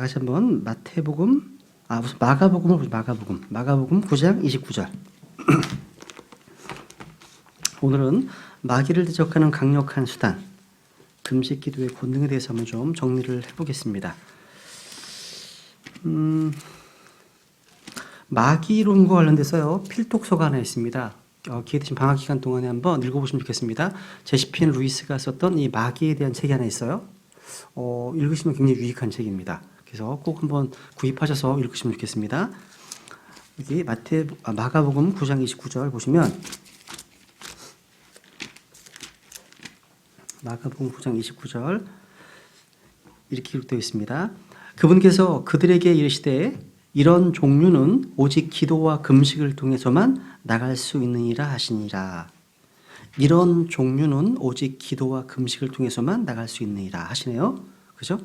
같이 한번 마태복음, 무슨 마가복음을 보죠. 마가복음 9장 29절. 오늘은 마귀를 대적하는 강력한 수단, 금식 기도의 권능에 대해서 한번 좀 정리를 해보겠습니다. 마귀론과 관련돼서요, 필독서가 하나 있습니다. 기회 되신 방학 기간 동안에 한번 읽어보시면 좋겠습니다. 제시핀 루이스가 썼던 이 마귀에 대한 책이 하나 있어요. 읽으시면 굉장히 유익한 책입니다. 그래서 꼭 한번 구입하셔서 읽으시면 좋겠습니다. 여기 마가복음 9장 29절 보시면, 마가복음 9장 29절 이렇게 기록되어 있습니다. 그분께서 그들에게 이르시되 이런 종류는 오직 기도와 금식을 통해서만 나갈 수 있느니라 하시니라. 이런 종류는 오직 기도와 금식을 통해서만 나갈 수 있느니라 하시네요. 그죠?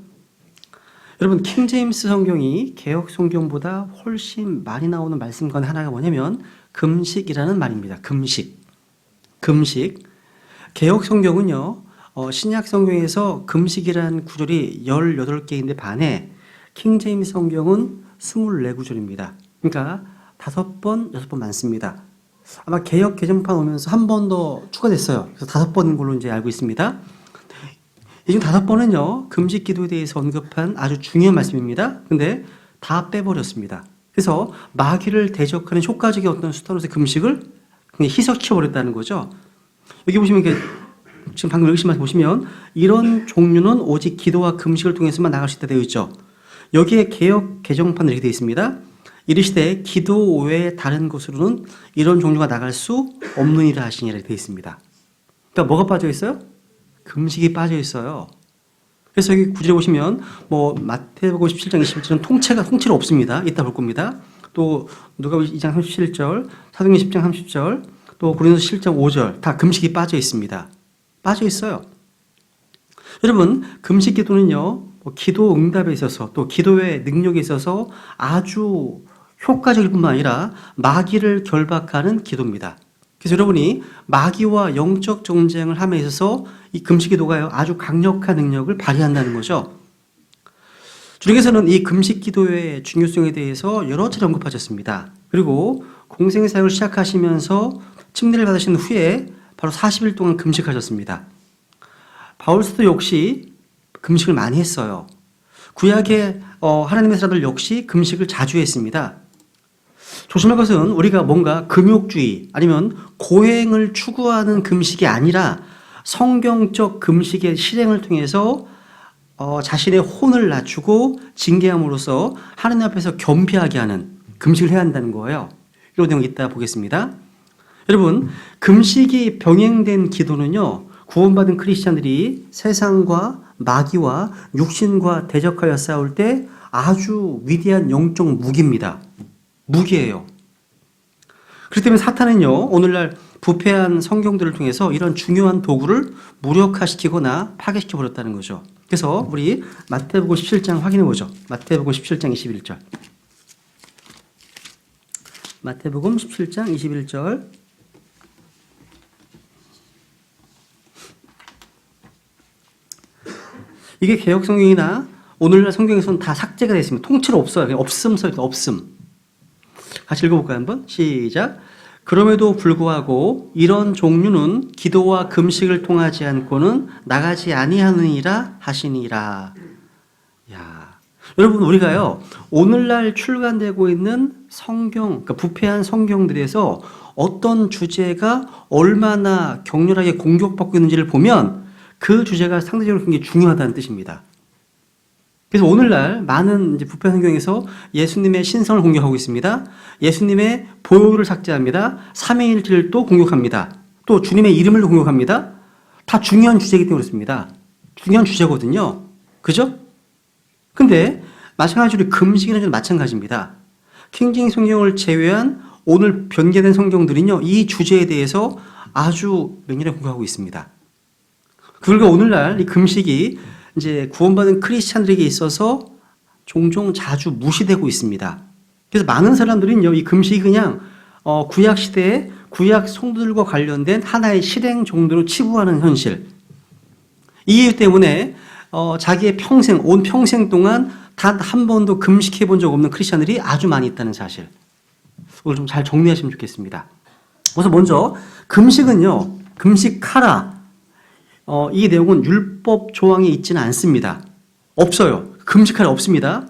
여러분, 킹제임스 성경이 개역 성경보다 훨씬 많이 나오는 말씀 가운데 하나가 뭐냐면 금식이라는 말입니다. 금식. 개역 성경은요, 신약 성경에서 금식이라는 구절이 18개인데 반해 킹제임스 성경은 24구절입니다. 그러니까 5번, 6번 많습니다. 아마 개역 개정판 오면서 한 번 더 추가됐어요. 그래서 5번인 걸로 이제 알고 있습니다. 이 중 5번은요, 금식 기도에 대해서 언급한 아주 중요한 말씀입니다. 근데 다 빼버렸습니다. 그래서 마귀를 대적하는 효과적인 어떤 수단으로서 금식을 그냥 희석시켜버렸다는 거죠. 여기 보시면 지금 방금 읽으신 말씀 보시면 이런 종류는 오직 기도와 금식을 통해서만 나갈 수 있다 되어 있죠. 여기에 개역 개정판은 이렇게 되어 있습니다. 이르시되 기도 외에 다른 곳으로는 이런 종류가 나갈 수 없느니라 하시니라 되어 있습니다. 그러니까 뭐가 빠져 있어요? 금식이 빠져 있어요. 그래서 여기 구절에 보시면 마태복음 17장 21절은 통째로 없습니다. 이따 볼 겁니다. 또 누가복음 2장 37절, 사도행전 10장 30절, 또 고린도서 7장 5절 다 금식이 빠져 있습니다. 빠져 있어요. 여러분, 금식 기도는요, 기도 응답에 있어서 또 기도의 능력에 있어서 아주 효과적일 뿐만 아니라 마귀를 결박하는 기도입니다. 그래서 여러분이 마귀와 영적 전쟁을 함에 있어서 이 금식 기도가요, 아주 강력한 능력을 발휘한다는 거죠. 주님께서는 이 금식 기도의 중요성에 대해서 여러 차례 언급하셨습니다. 그리고 공생사역을 시작하시면서 침례를 받으신 후에 바로 40일 동안 금식하셨습니다. 바울 사도 역시 금식을 많이 했어요. 구약의 하나님의 사람들 역시 금식을 자주 했습니다. 조심할 것은 우리가 뭔가 금욕주의 아니면 고행을 추구하는 금식이 아니라 성경적 금식의 실행을 통해서 자신의 혼을 낮추고 징계함으로써 하나님 앞에서 겸비하게 하는 금식을 해야 한다는 거예요. 이런 내용 이따 보겠습니다. 여러분, 금식이 병행된 기도는요, 구원받은 크리스찬들이 세상과 마귀와 육신과 대적하여 싸울 때 아주 위대한 영적 무기입니다. 무기예요. 그렇기 때문에 사탄은요, 오늘날 부패한 성경들을 통해서 이런 중요한 도구를 무력화시키거나 파괴시켜버렸다는 거죠. 그래서 우리 마태복음 17장 확인해 보죠. 마태복음 17장 21절. 마태복음 17장 21절. 이게 개역 성경이나 오늘날 성경에서는 다 삭제가 되어 있습니다. 통째로 없어요. 그냥 없음 써 있어요. 없음. 같이 읽어볼까요? 한번 시작. 그럼에도 불구하고 이런 종류는 기도와 금식을 통하지 않고는 나가지 아니하느니라 하시니라. 야, 여러분, 우리가요, 오늘날 출간되고 있는 성경, 그러니까 부패한 성경들에서 어떤 주제가 얼마나 격렬하게 공격받고 있는지를 보면 그 주제가 상대적으로 굉장히 중요하다는 뜻입니다. 그래서 오늘날 많은 부패 성경에서 예수님의 신성을 공격하고 있습니다. 예수님의 보혈을 삭제합니다. 삼위일체를 또 공격합니다. 또 주님의 이름을 공격합니다. 다 중요한 주제이기 때문에 그렇습니다. 중요한 주제거든요. 그죠? 근데 마찬가지로 금식이나 좀 마찬가지입니다. 킹제임스 성경을 제외한 오늘 변개된 성경들은요, 이 주제에 대해서 아주 맹렬하게 공격하고 있습니다. 그러니까 오늘날 이 금식이 이제 구원받은 크리스찬들에게 있어서 종종 자주 무시되고 있습니다. 그래서 많은 사람들은요, 이 금식이 그냥 구약 시대에 구약 성도들과 관련된 하나의 실행 정도로 치부하는 현실. 이 이유 때문에 자기의 평생, 온 평생 동안 단 한 번도 금식해 본 적 없는 크리스천들이 아주 많이 있다는 사실. 오늘 좀 잘 정리하시면 좋겠습니다. 그래서 먼저 금식은요, 금식하라. 이 내용은 율법 조항에 있지는 않습니다. 없어요. 금식하라 없습니다.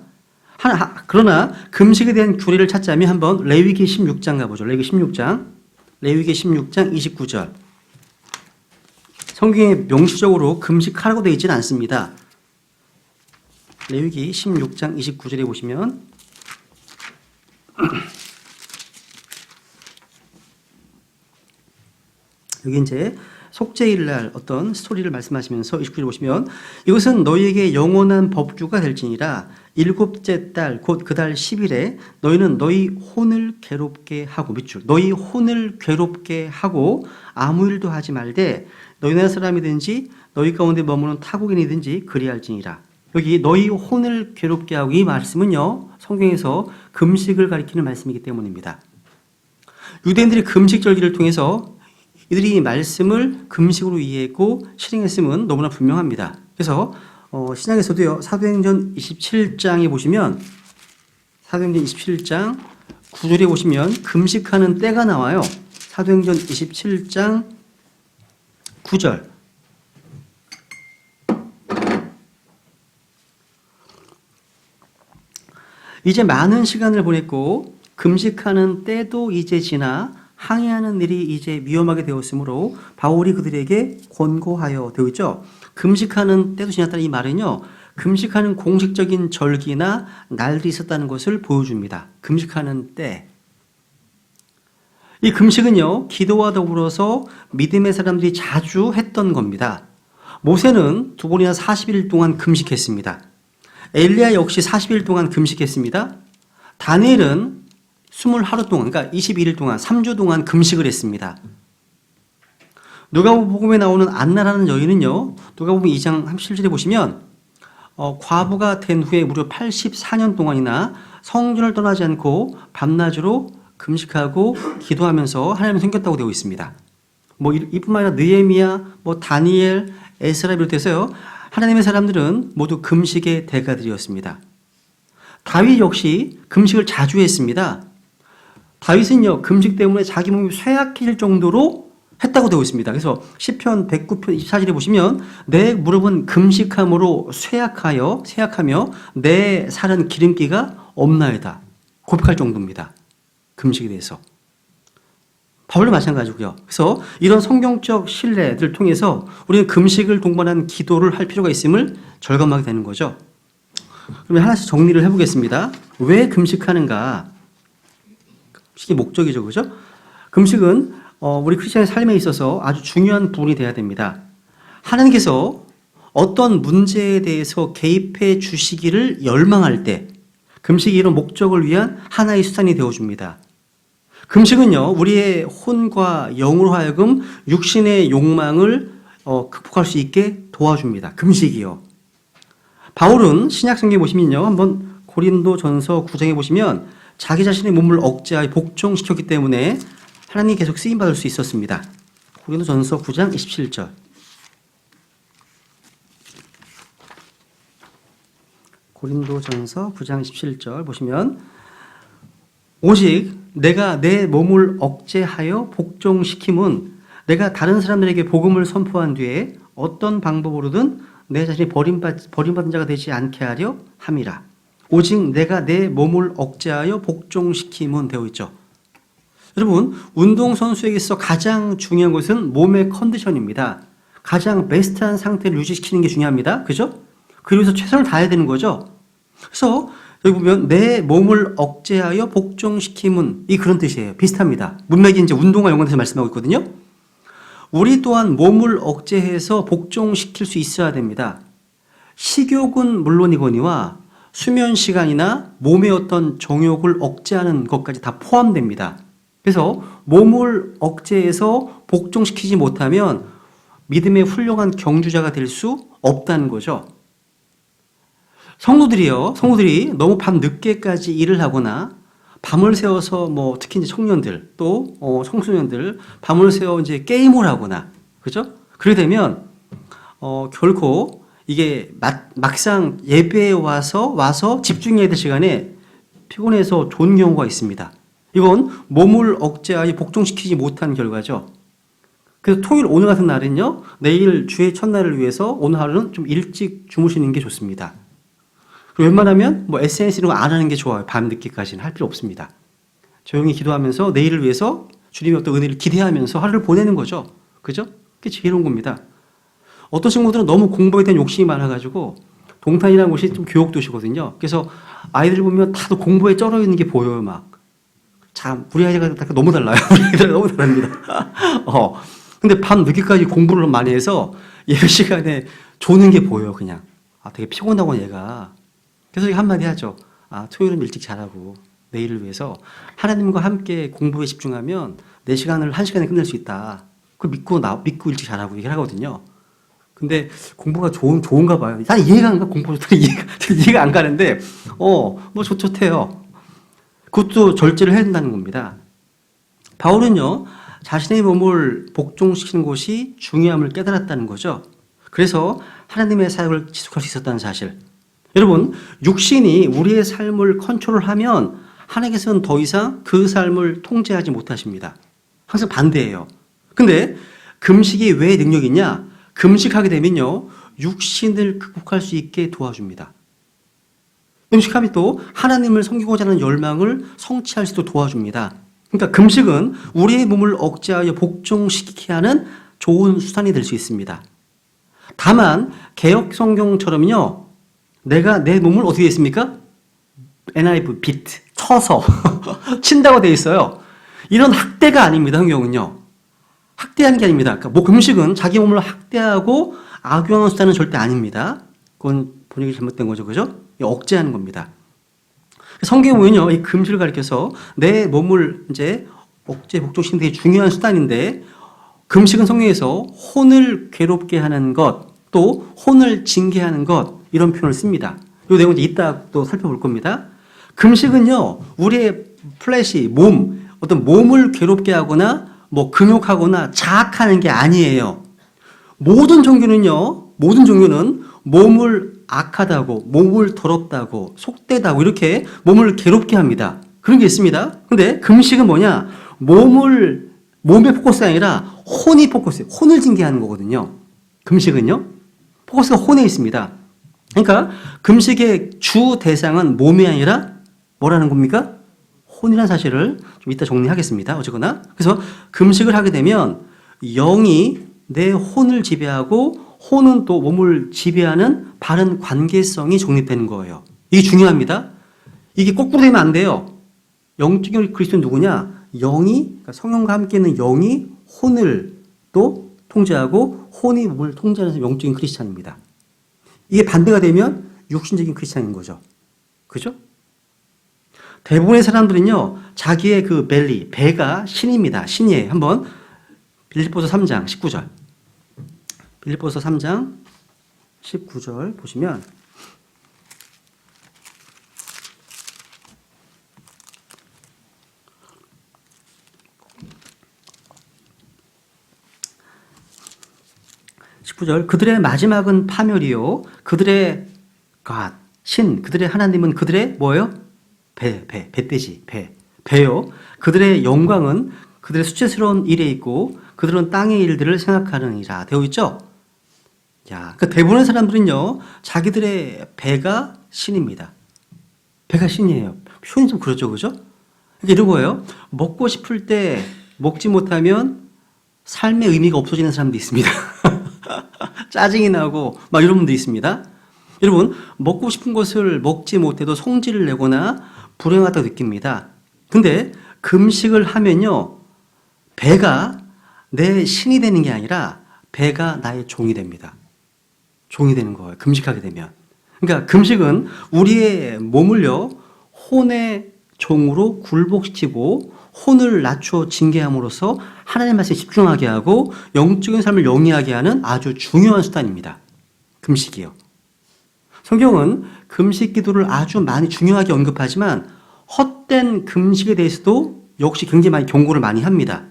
그러나 금식에 대한 규례를 찾자면 한번 레위기 16장 가보죠. 레위기 16장 29절. 성경에 명시적으로 금식하라고 되어 있지는 않습니다. 레위기 16장 29절에 보시면 여기 이제 속죄일 날 어떤 스토리를 말씀하시면서 29절 보시면 이것은 너희에게 영원한 법규가 될지니라 일곱째 달 곧 그 달 10일에 너희는 너희 혼을 괴롭게 하고 밑줄 너희 혼을 괴롭게 하고 아무 일도 하지 말되 너희 나라 사람이든지 너희 가운데 머무는 타국인이든지 그리할지니라. 여기 너희 혼을 괴롭게 하고 이 말씀은요 성경에서 금식을 가리키는 말씀이기 때문입니다. 유대인들이 금식 절기를 통해서 이들이 이 말씀을 금식으로 이해했고 실행했음은 너무나 분명합니다. 그래서 신약에서도요 사도행전 27장에 보시면 사도행전 27장 9절에 보시면 금식하는 때가 나와요. 사도행전 27장 9절. 이제 많은 시간을 보냈고 금식하는 때도 이제 지나 항해하는 일이 이제 위험하게 되었으므로 바울이 그들에게 권고하여 되어 있죠. 금식하는 때도 지났다는 이 말은요. 금식하는 공식적인 절기나 날들이 있었다는 것을 보여줍니다. 금식하는 때. 이 금식은요. 기도와 더불어서 믿음의 사람들이 자주 했던 겁니다. 모세는 2번이나 40일 동안 금식했습니다. 엘리야 역시 40일 동안 금식했습니다. 다니엘은 20하루 동안, 그러니까 21일 동안, 3주 동안 금식을 했습니다. 누가복음에 나오는 안나라는 여인은요, 누가복음 2장 37절에 보시면, 과부가 된 후에 무려 84년 동안이나 성전을 떠나지 않고 밤낮으로 금식하고 기도하면서 하나님을 섬겼다고 되어 있습니다. 이뿐만 아니라 느헤미야, 다니엘, 에스라 비롯해서요, 하나님의 사람들은 모두 금식의 대가들이었습니다. 다윗 역시 금식을 자주 했습니다. 다윗은요 금식 때문에 자기 몸이 쇠약해질 정도로 했다고 되어 있습니다. 그래서 시편 109편 24절에 보시면 내 무릎은 금식함으로 쇠약하며 내 살은 기름기가 없나이다 고백할 정도입니다. 금식에 대해서. 바울도 마찬가지고요. 그래서 이런 성경적 신뢰들을 통해서 우리는 금식을 동반한 기도를 할 필요가 있음을 절감하게 되는 거죠. 그러면 하나씩 정리를 해보겠습니다. 왜 금식하는가? 금식의 목적이죠, 그죠? 금식은 우리 크리스천의 삶에 있어서 아주 중요한 부분이 되어야 됩니다. 하나님께서 어떤 문제에 대해서 개입해 주시기를 열망할 때 금식이 이런 목적을 위한 하나의 수단이 되어줍니다. 금식은요, 우리의 혼과 영으로 하여금 육신의 욕망을 극복할 수 있게 도와줍니다. 금식이요. 바울은 신약성경에 보시면요, 한번 고린도전서 9장에 보시면 자기 자신의 몸을 억제하여 복종시켰기 때문에 하나님이 계속 쓰임받을 수 있었습니다. 고린도전서 9장 27절. 고린도전서 9장 17절 보시면 오직 내가 내 몸을 억제하여 복종시킴은 내가 다른 사람들에게 복음을 선포한 뒤에 어떤 방법으로든 내 자신이 버림받은 자가 되지 않게 하려 함이라. 오직 내가 내 몸을 억제하여 복종시킴은 되어 있죠. 여러분, 운동선수에게 있어 가장 중요한 것은 몸의 컨디션입니다. 가장 베스트한 상태를 유지시키는 게 중요합니다. 그죠? 그러면서 최선을 다해야 되는 거죠. 그래서 여기 보면 내 몸을 억제하여 복종시킴은 이 그런 뜻이에요. 비슷합니다. 문맥이 이제 운동과 연관해서 말씀하고 있거든요. 우리 또한 몸을 억제해서 복종시킬 수 있어야 됩니다. 식욕은 물론이거니와 수면 시간이나 몸의 어떤 정욕을 억제하는 것까지 다 포함됩니다. 그래서 몸을 억제해서 복종시키지 못하면 믿음의 훌륭한 경주자가 될 수 없다는 거죠. 성도들이 너무 밤 늦게까지 일을 하거나 밤을 새워서 특히 이제 청년들 또 청소년들 밤을 새워 이제 게임을 하거나 그죠? 그러게 되면 결코 이게 막상 예배에 와서 집중해야 될 시간에 피곤해서 좋은 경우가 있습니다. 이건 몸을 억제하여 복종시키지 못한 결과죠. 그래서 토요일 오늘 같은 날은요, 내일 주의 첫날을 위해서 오늘 하루는 좀 일찍 주무시는 게 좋습니다. 웬만하면 뭐 SNS 이런 거 안 하는 게 좋아요. 밤늦게까지는 할 필요 없습니다. 조용히 기도하면서 내일을 위해서 주님의 어떤 은혜를 기대하면서 하루를 보내는 거죠. 그죠? 그게 지혜로운 겁니다. 어떤 친구들은 너무 공부에 대한 욕심이 많아가지고 동탄이라는 곳이 좀 교육도시거든요. 그래서 아이들 보면 다들 공부에 쩔어 있는 게 보여요, 막. 참, 우리 아이가 너무 달라요. 우리 아이들은 너무 다릅니다. 근데 밤 늦게까지 공부를 많이 해서 예배 시간에 조는 게 보여요, 그냥. 아, 되게 피곤하고 얘가. 그래서 한마디 하죠. 아, 토요일은 일찍 자라고 내일을 위해서 하나님과 함께 공부에 집중하면 내 시간을 한 시간에 끝낼 수 있다. 그걸 믿고 일찍 자라고 얘기를 하거든요. 근데 공부가 좋은가 봐요. 난 이해가 안 가. 공부 좋다. 이해가 안 가는데, 뭐 좋대요. 그것도 절제를 해야 된다는 겁니다. 바울은요, 자신의 몸을 복종시키는 것이 중요함을 깨달았다는 거죠. 그래서 하나님의 사역을 지속할 수 있었다는 사실. 여러분, 육신이 우리의 삶을 컨트롤하면 하나님께서는 더 이상 그 삶을 통제하지 못하십니다. 항상 반대예요. 근데 금식이 왜 능력이냐? 금식하게 되면요, 육신을 극복할 수 있게 도와줍니다. 금식하면 또 하나님을 섬기고자 하는 열망을 성취할 수도 도와줍니다. 그러니까 금식은 우리의 몸을 억제하여 복종시키게 하는 좋은 수단이 될 수 있습니다. 다만 개역 성경처럼요, 내가 내 몸을 어떻게 했습니까? NIV, beat, 쳐서 친다고 되어 있어요. 이런 학대가 아닙니다. 성경은요. 학대하는 게 아닙니다. 그러니까 뭐 금식은 자기 몸을 학대하고 악용하는 수단은 절대 아닙니다. 그건 번역이 잘못된 거죠. 그죠? 억제하는 겁니다. 성경에 보면요, 이 금식을 가리켜서 내 몸을 이제 억제, 복종시키는 되게 중요한 수단인데, 금식은 성경에서 혼을 괴롭게 하는 것, 또 혼을 징계하는 것, 이런 표현을 씁니다. 이 내용은 이따 또 살펴볼 겁니다. 금식은요, 우리의 플래시, 어떤 몸을 괴롭게 하거나 뭐 금욕하거나 자학하는 게 아니에요. 모든 종교는 몸을 악하다고, 몸을 더럽다고, 속되다고 이렇게 몸을 괴롭게 합니다. 그런 게 있습니다. 근데 금식은 뭐냐? 몸에 포커스가 아니라 혼이 포커스예요. 혼을 징계하는 거거든요. 금식은요. 포커스가 혼에 있습니다. 그러니까 금식의 주 대상은 몸이 아니라 뭐라는 겁니까? 혼이라는 사실을 좀 이따 정리하겠습니다. 어쨌거나. 그래서 금식을 하게 되면 영이 내 혼을 지배하고 혼은 또 몸을 지배하는 바른 관계성이 정립되는 거예요. 이게 중요합니다. 이게 거꾸로 되면 안 돼요. 영적인 그리스도는 누구냐? 그러니까 성령과 함께 있는 영이 혼을 또 통제하고 혼이 몸을 통제하는 영적인 크리스찬입니다. 이게 반대가 되면 육신적인 크리스찬인 거죠. 그죠? 대부분의 사람들은요, 자기의 그 벨리, 배가 신입니다. 신이에요. 한번 빌립보서 3장 19절. 빌립보서 3장 19절 보시면 그들의 마지막은 파멸이요. 그들의 그들의 하나님은 그들의 뭐예요? 배돼지, 배요. 그들의 영광은 그들의 수치스러운 일에 있고 그들은 땅의 일들을 생각하느니라 되어 있죠? 야, 그 대부분의 사람들은요, 자기들의 배가 신입니다. 배가 신이에요. 표현이 좀 그렇죠, 그죠? 이런 거예요. 먹고 싶을 때 먹지 못하면 삶의 의미가 없어지는 사람도 있습니다. 짜증이 나고 막 이런 분도 있습니다. 여러분, 먹고 싶은 것을 먹지 못해도 성질을 내거나 불행하다고 느낍니다. 근데 금식을 하면요, 배가 내 신이 되는 게 아니라 배가 나의 종이 됩니다. 종이 되는 거예요. 금식하게 되면. 그러니까 금식은 우리의 몸을요, 혼의 종으로 굴복시키고 혼을 낮춰 징계함으로써 하나님 말씀에 집중하게 하고 영적인 삶을 영위하게 하는 아주 중요한 수단입니다. 금식이요. 성경은 금식 기도를 아주 많이 중요하게 언급하지만 헛된 금식에 대해서도 역시 굉장히 많이 경고를 많이 합니다.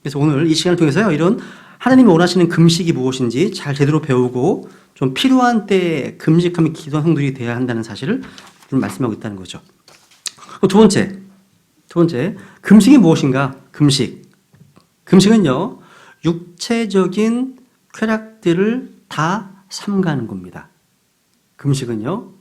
그래서 오늘 이 시간을 통해서요, 이런 하나님이 원하시는 금식이 무엇인지 잘 제대로 배우고 좀 필요한 때에 금식하며 기도하는 성도들이 돼야 한다는 사실을 좀 말씀하고 있다는 거죠. 두 번째, 금식이 무엇인가? 금식은요, 육체적인 쾌락들을 다 삼가는 겁니다. 금식은요,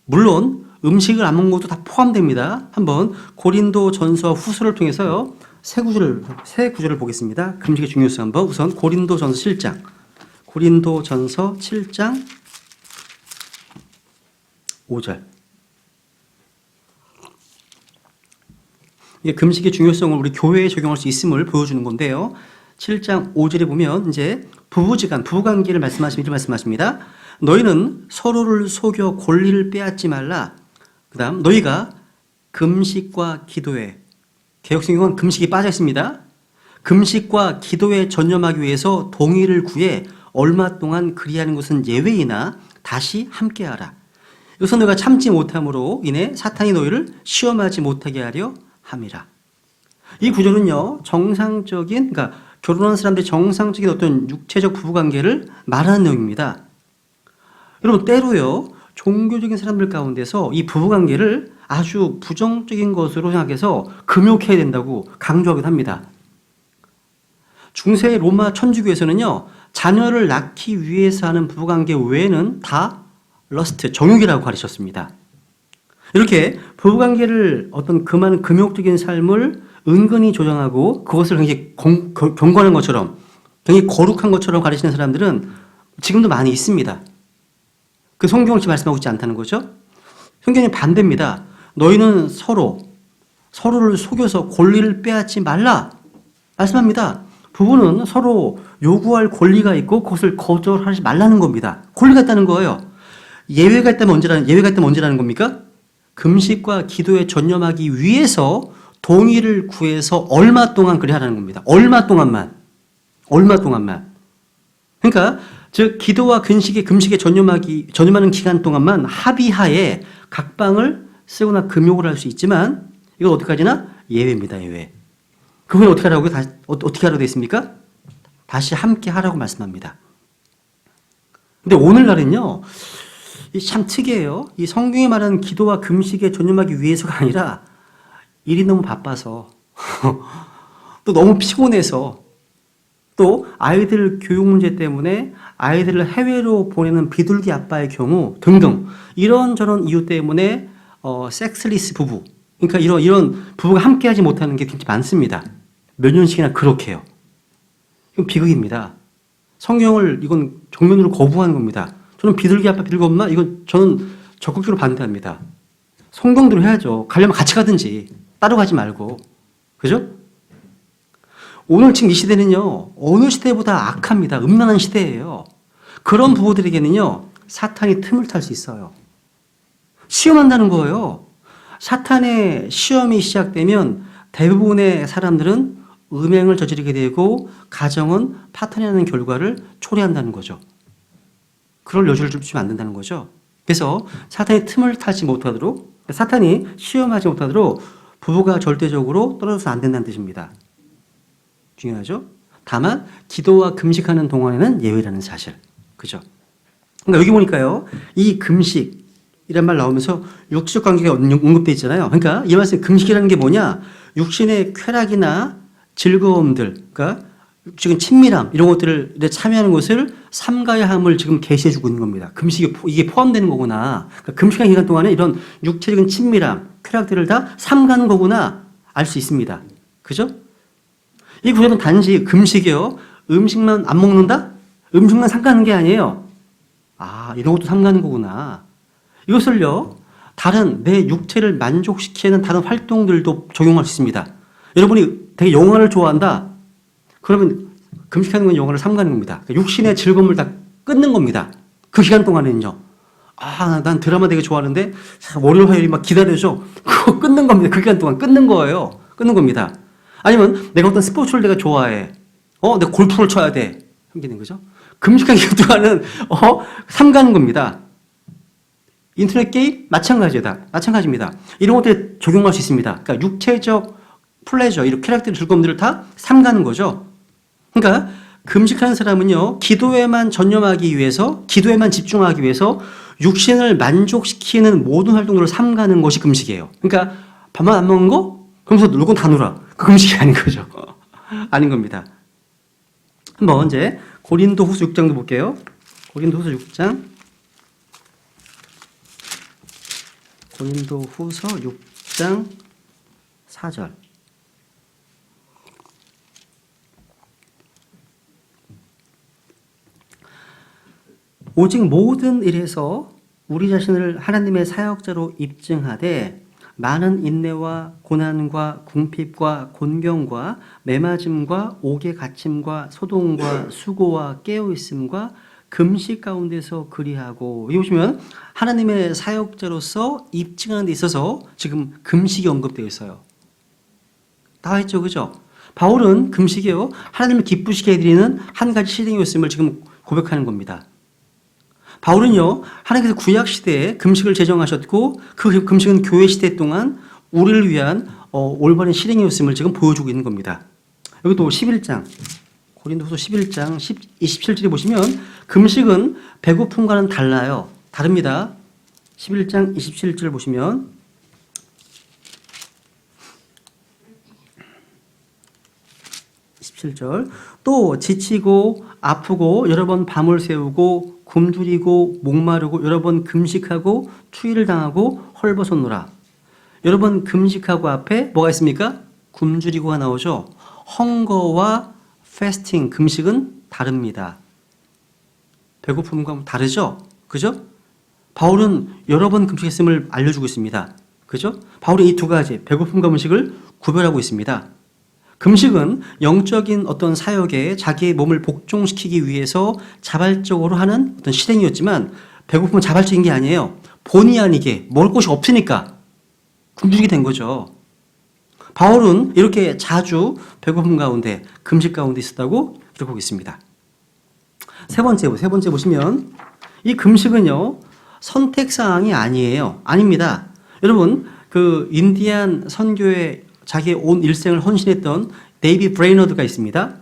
물론 음식을 안 먹는 것도 다 포함됩니다. 한번 고린도전서 후서를 통해서요, 세 구절을 보겠습니다. 금식의 중요성 한번 우선 고린도전서 7장. 고린도전서 7장 5절. 이게 금식의 중요성을 우리 교회에 적용할 수 있음을 보여주는 건데요. 7장 5절에 보면 이제 부부관계를 말씀하시면 이렇게 말씀하십니다. 너희는 서로를 속여 권리를 빼앗지 말라. 그다음 너희가 금식과 기도에, 개역성경은 금식이 빠져 있습니다. 금식과 기도에 전념하기 위해서 동의를 구해 얼마 동안 그리하는 것은 예외이나 다시 함께하라. 이것은 너희가 참지 못함으로 인해 사탄이 너희를 시험하지 못하게 하려 함이라. 이 구절은요, 정상적인, 그러니까 결혼한 사람들의 정상적인 어떤 육체적 부부관계를 말하는 내용입니다. 여러분, 때로요, 종교적인 사람들 가운데서 이 부부관계를 아주 부정적인 것으로 생각해서 금욕해야 된다고 강조하기도 합니다. 중세 로마 천주교에서는요, 자녀를 낳기 위해서 하는 부부관계 외에는 다 러스트, 정욕이라고 가르쳤습니다. 이렇게 부부관계를 어떤 그만 금욕적인 삶을 은근히 조장하고 그것을 굉장히 경건한 것처럼, 굉장히 거룩한 것처럼 가르치는 사람들은 지금도 많이 있습니다. 그 성경을 지금 말씀하고 있지 않다는 거죠. 성경이 반대입니다. 너희는 서로를 속여서 권리를 빼앗지 말라 말씀합니다. 부부는 서로 요구할 권리가 있고 그것을 거절하지 말라는 겁니다. 권리가 있다는 거예요. 예외가 있다면 언제라는 겁니까? 금식과 기도에 전념하기 위해서 동의를 구해서 얼마 동안 그래 하라는 겁니다. 얼마 동안만. 그러니까 즉 기도와 금식에 전념하는 기간 동안만 합의하에 각방을 쓰거나 금욕을 할 수 있지만 이건 어디까지나 예외입니다. 예외. 그 후에 어떻게 하라고 되어 있습니까? 다시 함께 하라고 말씀합니다. 근데 오늘날은요, 참 특이해요. 이 성경이 말하는 기도와 금식에 전념하기 위해서가 아니라 일이 너무 바빠서 또 너무 피곤해서 또 아이들 교육 문제 때문에 아이들을 해외로 보내는 비둘기 아빠의 경우 등등 이런저런 이유 때문에 섹스리스 부부, 그러니까 이런 부부가 함께하지 못하는 게 굉장히 많습니다. 몇 년씩이나 그렇게 해요. 이건 비극입니다. 성경을 이건 정면으로 거부하는 겁니다. 저는 비둘기 아빠, 비둘기 엄마, 이건 저는 적극적으로 반대합니다. 성경대로 해야죠. 가려면 같이 가든지 따로 가지 말고. 그죠? 오늘 지금 이 시대는요, 어느 시대보다 악합니다. 음란한 시대예요. 그런 부부들에게는요, 사탄이 틈을 탈 수 있어요. 시험한다는 거예요. 사탄의 시험이 시작되면 대부분의 사람들은 음행을 저지르게 되고 가정은 파탄이라는 결과를 초래한다는 거죠. 그럴 여지를 주면 안 된다는 거죠. 그래서 사탄이 틈을 타지 못하도록, 사탄이 시험하지 못하도록 부부가 절대적으로 떨어져서 안 된다는 뜻입니다. 중요하죠? 다만 기도와 금식하는 동안에는 예외라는 사실. 그죠? 그러니까 여기 보니까요, 이 금식이란 말 나오면서 육적 관계가 언급되어 있잖아요. 그러니까 이 말씀 금식이라는 게 뭐냐? 육신의 쾌락이나 즐거움들, 그러니까 육적인 친밀함 이런 것들을 참여하는 것을 삼가야 함을 지금 계시해 주고 있는 겁니다. 금식이 이게 포함되는 거구나. 그러니까 금식하는 기간 동안에 이런 육체적인 친밀함, 쾌락들을 다 삼가는 거구나 알 수 있습니다. 그죠? 이 구절은 단지 금식이요. 음식만 안 먹는다? 음식만 삼가는 게 아니에요. 아, 이런 것도 삼가는 거구나. 이것을요, 다른 내 육체를 만족시키는 다른 활동들도 적용할 수 있습니다. 여러분이 되게 영화를 좋아한다? 그러면 금식하는 건 영화를 삼가는 겁니다. 그러니까 육신의 즐거움을 다 끊는 겁니다. 그 기간 동안에는요. 아, 난 드라마 되게 좋아하는데 월요일, 화요일이 막 기다려줘. 그거 끊는 겁니다. 그 기간 동안 끊는 거예요. 끊는 겁니다. 아니면 내가 어떤 스포츠를 내가 좋아해. 내가 골프를 쳐야 돼. 생기는 거죠. 금식하는 기간 동안은 삼가는 겁니다. 인터넷 게임 마찬가지입니다. 이런 것들에 적용할 수 있습니다. 그러니까 육체적 플레저, 이런 쾌락들 즐거움들을 다 삼가는 거죠. 그러니까 금식하는 사람은요, 기도에만 전념하기 위해서, 기도에만 집중하기 위해서 육신을 만족시키는 모든 활동들을 삼가는 것이 금식이에요. 그러니까 밥만 안 먹는 거? 그러면서 놀건 다 놀아. 그 금식이 아닌 거죠. 아닌 겁니다. 한번 이제 고린도후서 6장도 볼게요. 고린도후서 6장. 고린도후서 6장 4절. 오직 모든 일에서 우리 자신을 하나님의 사역자로 입증하되 많은 인내와 고난과 궁핍과 곤경과 매맞음과 옥에 갇힘과 소동과 수고와 깨어있음과 금식 가운데서 그리하고, 여기 보시면 하나님의 사역자로서 입증하는 데 있어서 지금 금식이 언급되어 있어요. 다 했죠, 그죠? 바울은 금식이요, 하나님을 기쁘시게 해드리는 한 가지 실행이었음을 지금 고백하는 겁니다. 바울은요, 하나님께서 구약시대에 금식을 제정하셨고 그 금식은 교회 시대 동안 우리를 위한 올바른 실행이었음을 지금 보여주고 있는 겁니다. 여기 또 11장, 고린도후서 11장 27절에 보시면 금식은 배고픔과는 달라요. 다릅니다. 11장 27절 보시면 또 지치고 아프고 여러 번 밤을 새우고 굶주리고 목마르고 여러 번 금식하고 추위를 당하고 헐벗었노라. 여러 번 금식하고 앞에 뭐가 있습니까? 굶주리고가 나오죠. 헝거와 패스팅, 금식은 다릅니다. 배고픔과 다르죠? 그죠? 바울은 여러 번 금식했음을 알려주고 있습니다. 그죠? 바울이 이 두 가지, 배고픔과 금식을 구별하고 있습니다. 금식은 영적인 어떤 사역에 자기의 몸을 복종시키기 위해서 자발적으로 하는 어떤 실행이었지만, 배고픔은 자발적인 게 아니에요. 본의 아니게 먹을 것이 없으니까 굶주리게 된 거죠. 바울은 이렇게 자주 배고픔 가운데, 금식 가운데 있었다고 기록하고 있습니다. 세 번째 보시면 이 금식은요, 선택사항이 아니에요. 아닙니다. 여러분, 그 인디안 선교의 자기의 온 일생을 헌신했던 데이비 브레이너드가 있습니다.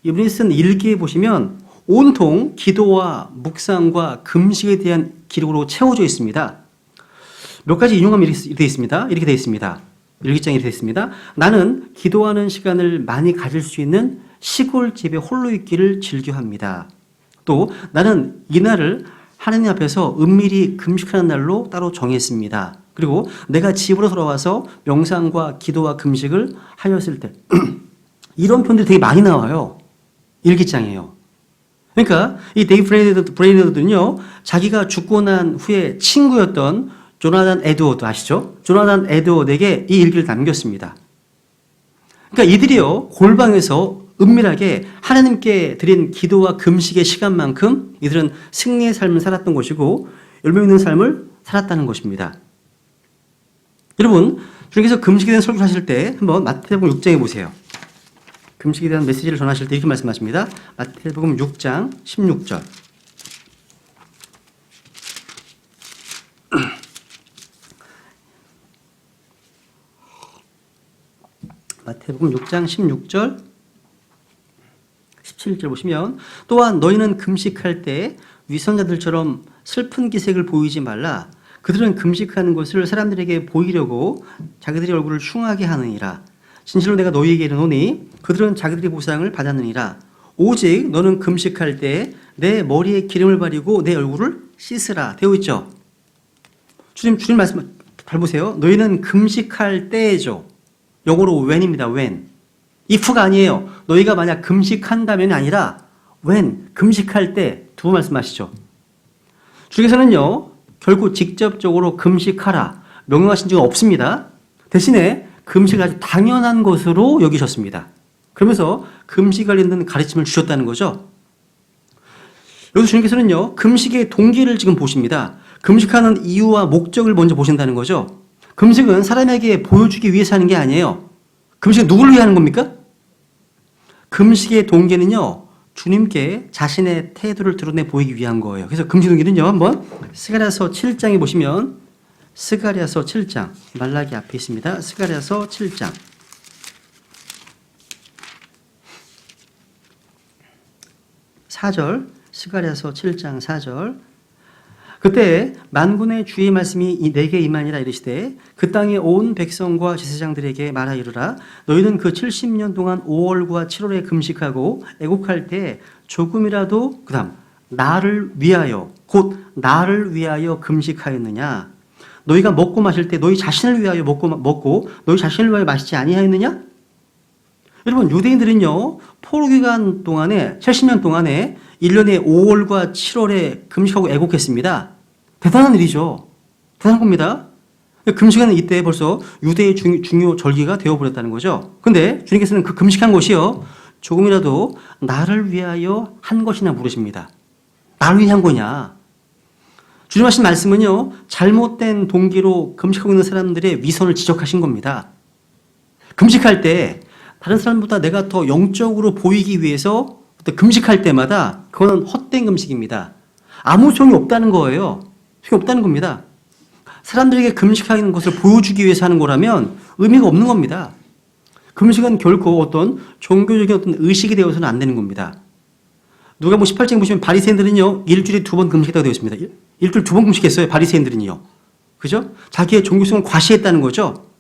이분이 쓴 일기에 보시면 온통 기도와 묵상과 금식에 대한 기록으로 채워져 있습니다. 몇 가지 인용하면 이렇게 되어 있습니다. 이렇게 되어 있습니다. 일기장이 되어 있습니다. 나는 기도하는 시간을 많이 가질 수 있는 시골집에 홀로 있기를 즐겨합니다. 또 나는 이날을 하나님 앞에서 은밀히 금식하는 날로 따로 정했습니다. 그리고 내가 집으로 돌아와서 명상과 기도와 금식을 하였을 때 이런 표현들이 되게 많이 나와요. 일기장이에요. 그러니까 이 데이브 브레이너드는요, 자기가 죽고 난 후에 친구였던 조나단 에드워드 아시죠? 조나단 에드워드에게 이 일기를 남겼습니다. 그러니까 이들이요, 골방에서 은밀하게 하나님께 드린 기도와 금식의 시간만큼 이들은 승리의 삶을 살았던 것이고 열매 있는 삶을 살았다는 것입니다. 여러분, 주님께서 금식에 대한 설교를 하실 때 한번 마태복음 6장에 보세요. 금식에 대한 메시지를 전하실 때 이렇게 말씀하십니다. 마태복음 6장 16절. 마태복음 6장 16절 17절 보시면, 또한 너희는 금식할 때 위선자들처럼 슬픈 기색을 보이지 말라. 그들은 금식하는 것을 사람들에게 보이려고 자기들의 얼굴을 흉하게 하느니라. 진실로 내가 너희에게 이르노니 그들은 자기들의 보상을 받았느니라. 오직 너는 금식할 때 내 머리에 기름을 바르고 내 얼굴을 씻으라. 되어 있죠. 주님 말씀 잘 보세요. 너희는 금식할 때죠. 영어로 when입니다. when. if가 아니에요. 너희가 만약 금식한다면이 아니라 when, 금식할 때 두 번 말씀하시죠. 주께서는요, 결국 직접적으로 금식하라 명령하신 적은 없습니다. 대신에 금식을 아주 당연한 것으로 여기셨습니다. 그러면서 금식 관련된 가르침을 주셨다는 거죠. 여기서 주님께서는요, 금식의 동기를 지금 보십니다. 금식하는 이유와 목적을 먼저 보신다는 거죠. 금식은 사람에게 보여주기 위해서 하는 게 아니에요. 금식은 누구를 위해 하는 겁니까? 금식의 동기는요, 주님께 자신의 태도를 드러내 보이기 위한 거예요. 그래서 금식 동기는요, 한번 스가랴서 7장에 보시면, 스가랴서 7장, 말라기 앞에 있습니다. 스가랴서 7장 4절, 스가랴서 7장 4절. 그때 만군의 주의 말씀이 내게 임하니라 이르시되 그 땅에 온 백성과 제사장들에게 말하 이르라 너희는 그 70년 동안 5월과 7월에 금식하고 애곡할 때 조금이라도 그다음 나를 위하여 곧 나를 위하여 금식하였느냐 너희가 먹고 마실 때 너희 자신을 위하여 먹고 너희 자신을 위하여 마시지 아니하였느냐? 여러분 유대인들은요 포로기간 동안에 70년 동안에 1년에 5월과 7월에 금식하고 애곡했습니다. 대단한 일이죠. 대단한 겁니다. 금식하는 이때 벌써 유대의 중요 절기가 되어버렸다는 거죠. 근데 주님께서는 그 금식한 것이요 조금이라도 나를 위하여 한 것이나 물으십니다. 나를 위해 한 거냐? 주님 하신 말씀은요 잘못된 동기로 금식하고 있는 사람들의 위선을 지적하신 겁니다. 금식할 때 다른 사람보다 내가 더 영적으로 보이기 위해서 금식할 때마다 그거는 헛된 금식입니다. 아무 소용이 없다는 거예요. 소용이 없다는 겁니다. 사람들에게 금식하는 것을 보여주기 위해서 하는 거라면 의미가 없는 겁니다. 금식은 결코 어떤 종교적인 어떤 의식이 되어서는 안 되는 겁니다. 누가복음 18장 보시면 바리새인들은요 일주일에 2번 금식했다고 되어 있습니다. 일주일 2번 금식했어요. 바리새인들은요. 그죠? 자기의 종교성을 과시했다는 거죠.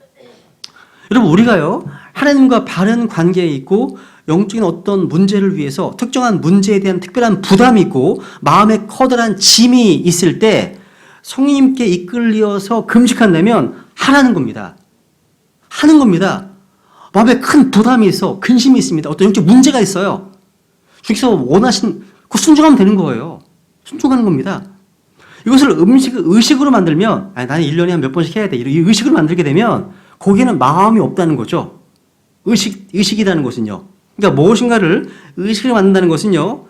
여러분 우리가요 하나님과 바른 관계에 있고 영적인 어떤 문제를 위해서 특정한 문제에 대한 특별한 부담이 있고 마음에 커다란 짐이 있을 때 성령님께 이끌려서 금식한다면 하라는 겁니다. 하는 겁니다. 마음에 큰 부담이 있어 근심이 있습니다. 어떤 영적 문제가 있어요. 주께서 원하신 그 순종하면 되는 거예요. 순종하는 겁니다. 이것을 의식으로 만들면 나는 1년에 한 몇 번씩 해야 돼. 이 의식으로 만들게 되면 거기에는 마음이 없다는 거죠. 의식이라는 것은요. 그러니까 무엇인가를 의식으로 만든다는 것은요.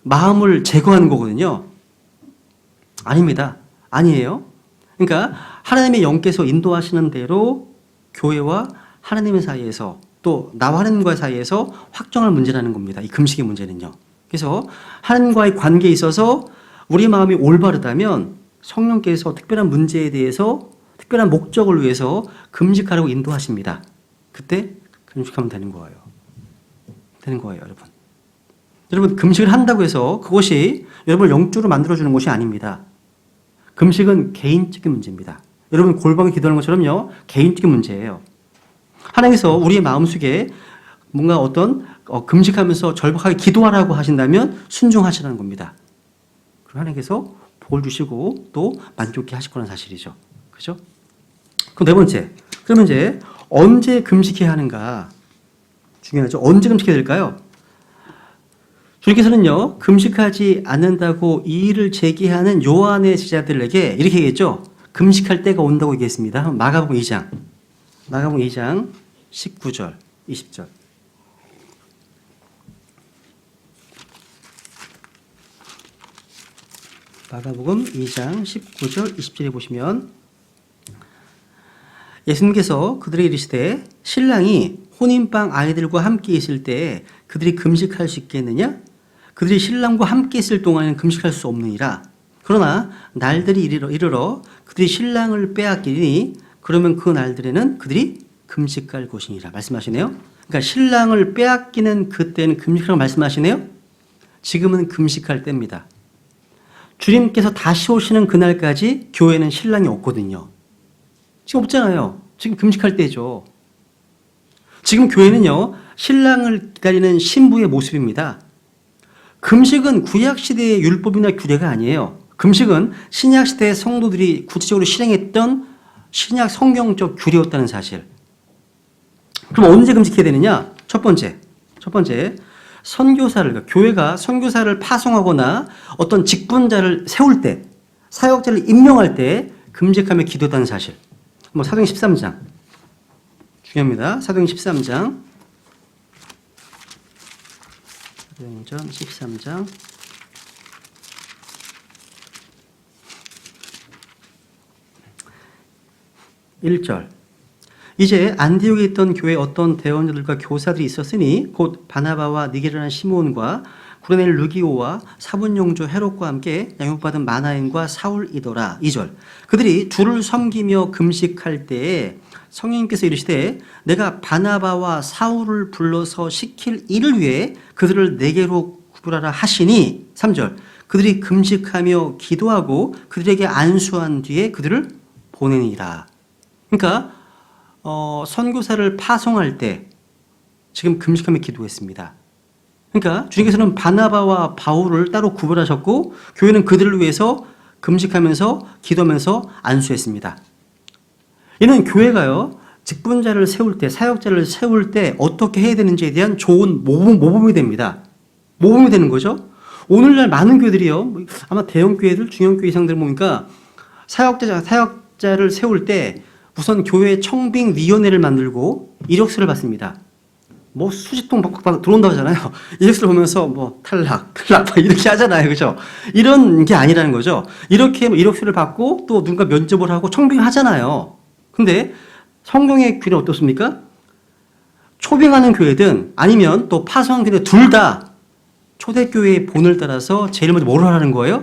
마음을 제거하는 거거든요. 아닙니다. 아니에요. 그러니까 하나님의 영께서 인도하시는 대로 교회와 하나님의 사이에서 또 나와 하나님과의 사이에서 확정할 문제라는 겁니다. 이 금식의 문제는요. 그래서 하나님과의 관계에 있어서 우리 마음이 올바르다면 성령께서 특별한 문제에 대해서 특별한 목적을 위해서 금식하라고 인도하십니다. 그때 금식하면 되는 거예요. 되는 거예요, 여러분. 여러분 금식을 한다고 해서 그것이 여러분을 영적으로 만들어주는 것이 아닙니다. 금식은 개인적인 문제입니다. 여러분 골방에 기도하는 것처럼요. 개인적인 문제예요. 하나님께서 우리의 마음속에 뭔가 어떤 금식하면서 절박하게 기도하라고 하신다면 순종하시라는 겁니다. 그럼 하나님께서 볼 주시고 또 만족해 하실 거라는 사실이죠. 그죠? 그럼 네 번째. 그러면 이제 언제 금식해야 하는가? 중요하죠. 언제 금식해야 될까요? 주님께서는요, 금식하지 않는다고 이의를 제기하는 요한의 제자들에게 이렇게 얘기했죠. 금식할 때가 온다고 얘기했습니다. 마가복음 2장. 마가복음 2장 19절, 20절. 마가복음 2장 19절, 20절에 보시면 예수님께서 그들에게 이르시되 신랑이 혼인방 아이들과 함께 있을 때 그들이 금식할 수 있겠느냐? 그들이 신랑과 함께 있을 동안에는 금식할 수 없느니라. 그러나 날들이 이르러 그들이 신랑을 빼앗기니 그러면 그 날들에는 그들이 금식할 것이니라 말씀하시네요. 그러니까 신랑을 빼앗기는 그때는 금식하라고 말씀하시네요. 지금은 금식할 때입니다. 주님께서 다시 오시는 그날까지 교회는 신랑이 없거든요. 지금 없잖아요. 지금 금식할 때죠. 지금 교회는요, 신랑을 기다리는 신부의 모습입니다. 금식은 구약시대의 율법이나 규례가 아니에요. 금식은 신약시대의 성도들이 구체적으로 실행했던 신약 성경적 규례였다는 사실. 그럼 언제 금식해야 되느냐? 첫 번째, 선교사를, 그러니까 교회가 선교사를 파송하거나 어떤 직분자를 세울 때, 사역자를 임명할 때 금식하며 기도했다는 사실. 사도행 13장. 중요합니다. 사도행 13장. 사도행전 13장. 1절. 이제 안디옥에 있던 교회에 어떤 대원들과 교사들이 있었으니 곧 바나바와 니게르라는 시몬과 구레네 루기오와 사분용조 헤롯과 함께 양육받은 마나엔과 사울이더라. 2절. 그들이 주를 섬기며 금식할 때에 성령님께서 이르시되 내가 바나바와 사울을 불러서 시킬 일을 위해 그들을 내게로 직분하라 하시니 3절 그들이 금식하며 기도하고 그들에게 안수한 뒤에 그들을 보내니라. 그러니까 선교사를 파송할 때 지금 금식하며 기도했습니다. 그러니까 주님께서는 바나바와 바울을 따로 구별하셨고 교회는 그들을 위해서 금식하면서 기도하면서 안수했습니다. 이는 교회가요 직분자를 세울 때 사역자를 세울 때 어떻게 해야 되는지에 대한 좋은 모범이 됩니다. 모범이 되는 거죠. 오늘날 많은 교회들이요 아마 대형 교회들 중형 교회 이상들 보니까 사역자를 세울 때 우선 교회 청빙위원회를 만들고 이력서를 받습니다. 뭐 수십통 막 들어온다고 하잖아요. 이력서를 보면서 뭐 탈락 이렇게 하잖아요. 그죠? 이런 게 아니라는 거죠. 이렇게 이력서를 받고 또 누군가 면접을 하고 청빙을 하잖아요. 근데 성경의 교회는 어떻습니까? 초빙하는 교회든 아니면 또 파송하는 교회 둘 다 초대교회의 본을 따라서 제일 먼저 뭘 하라는 거예요?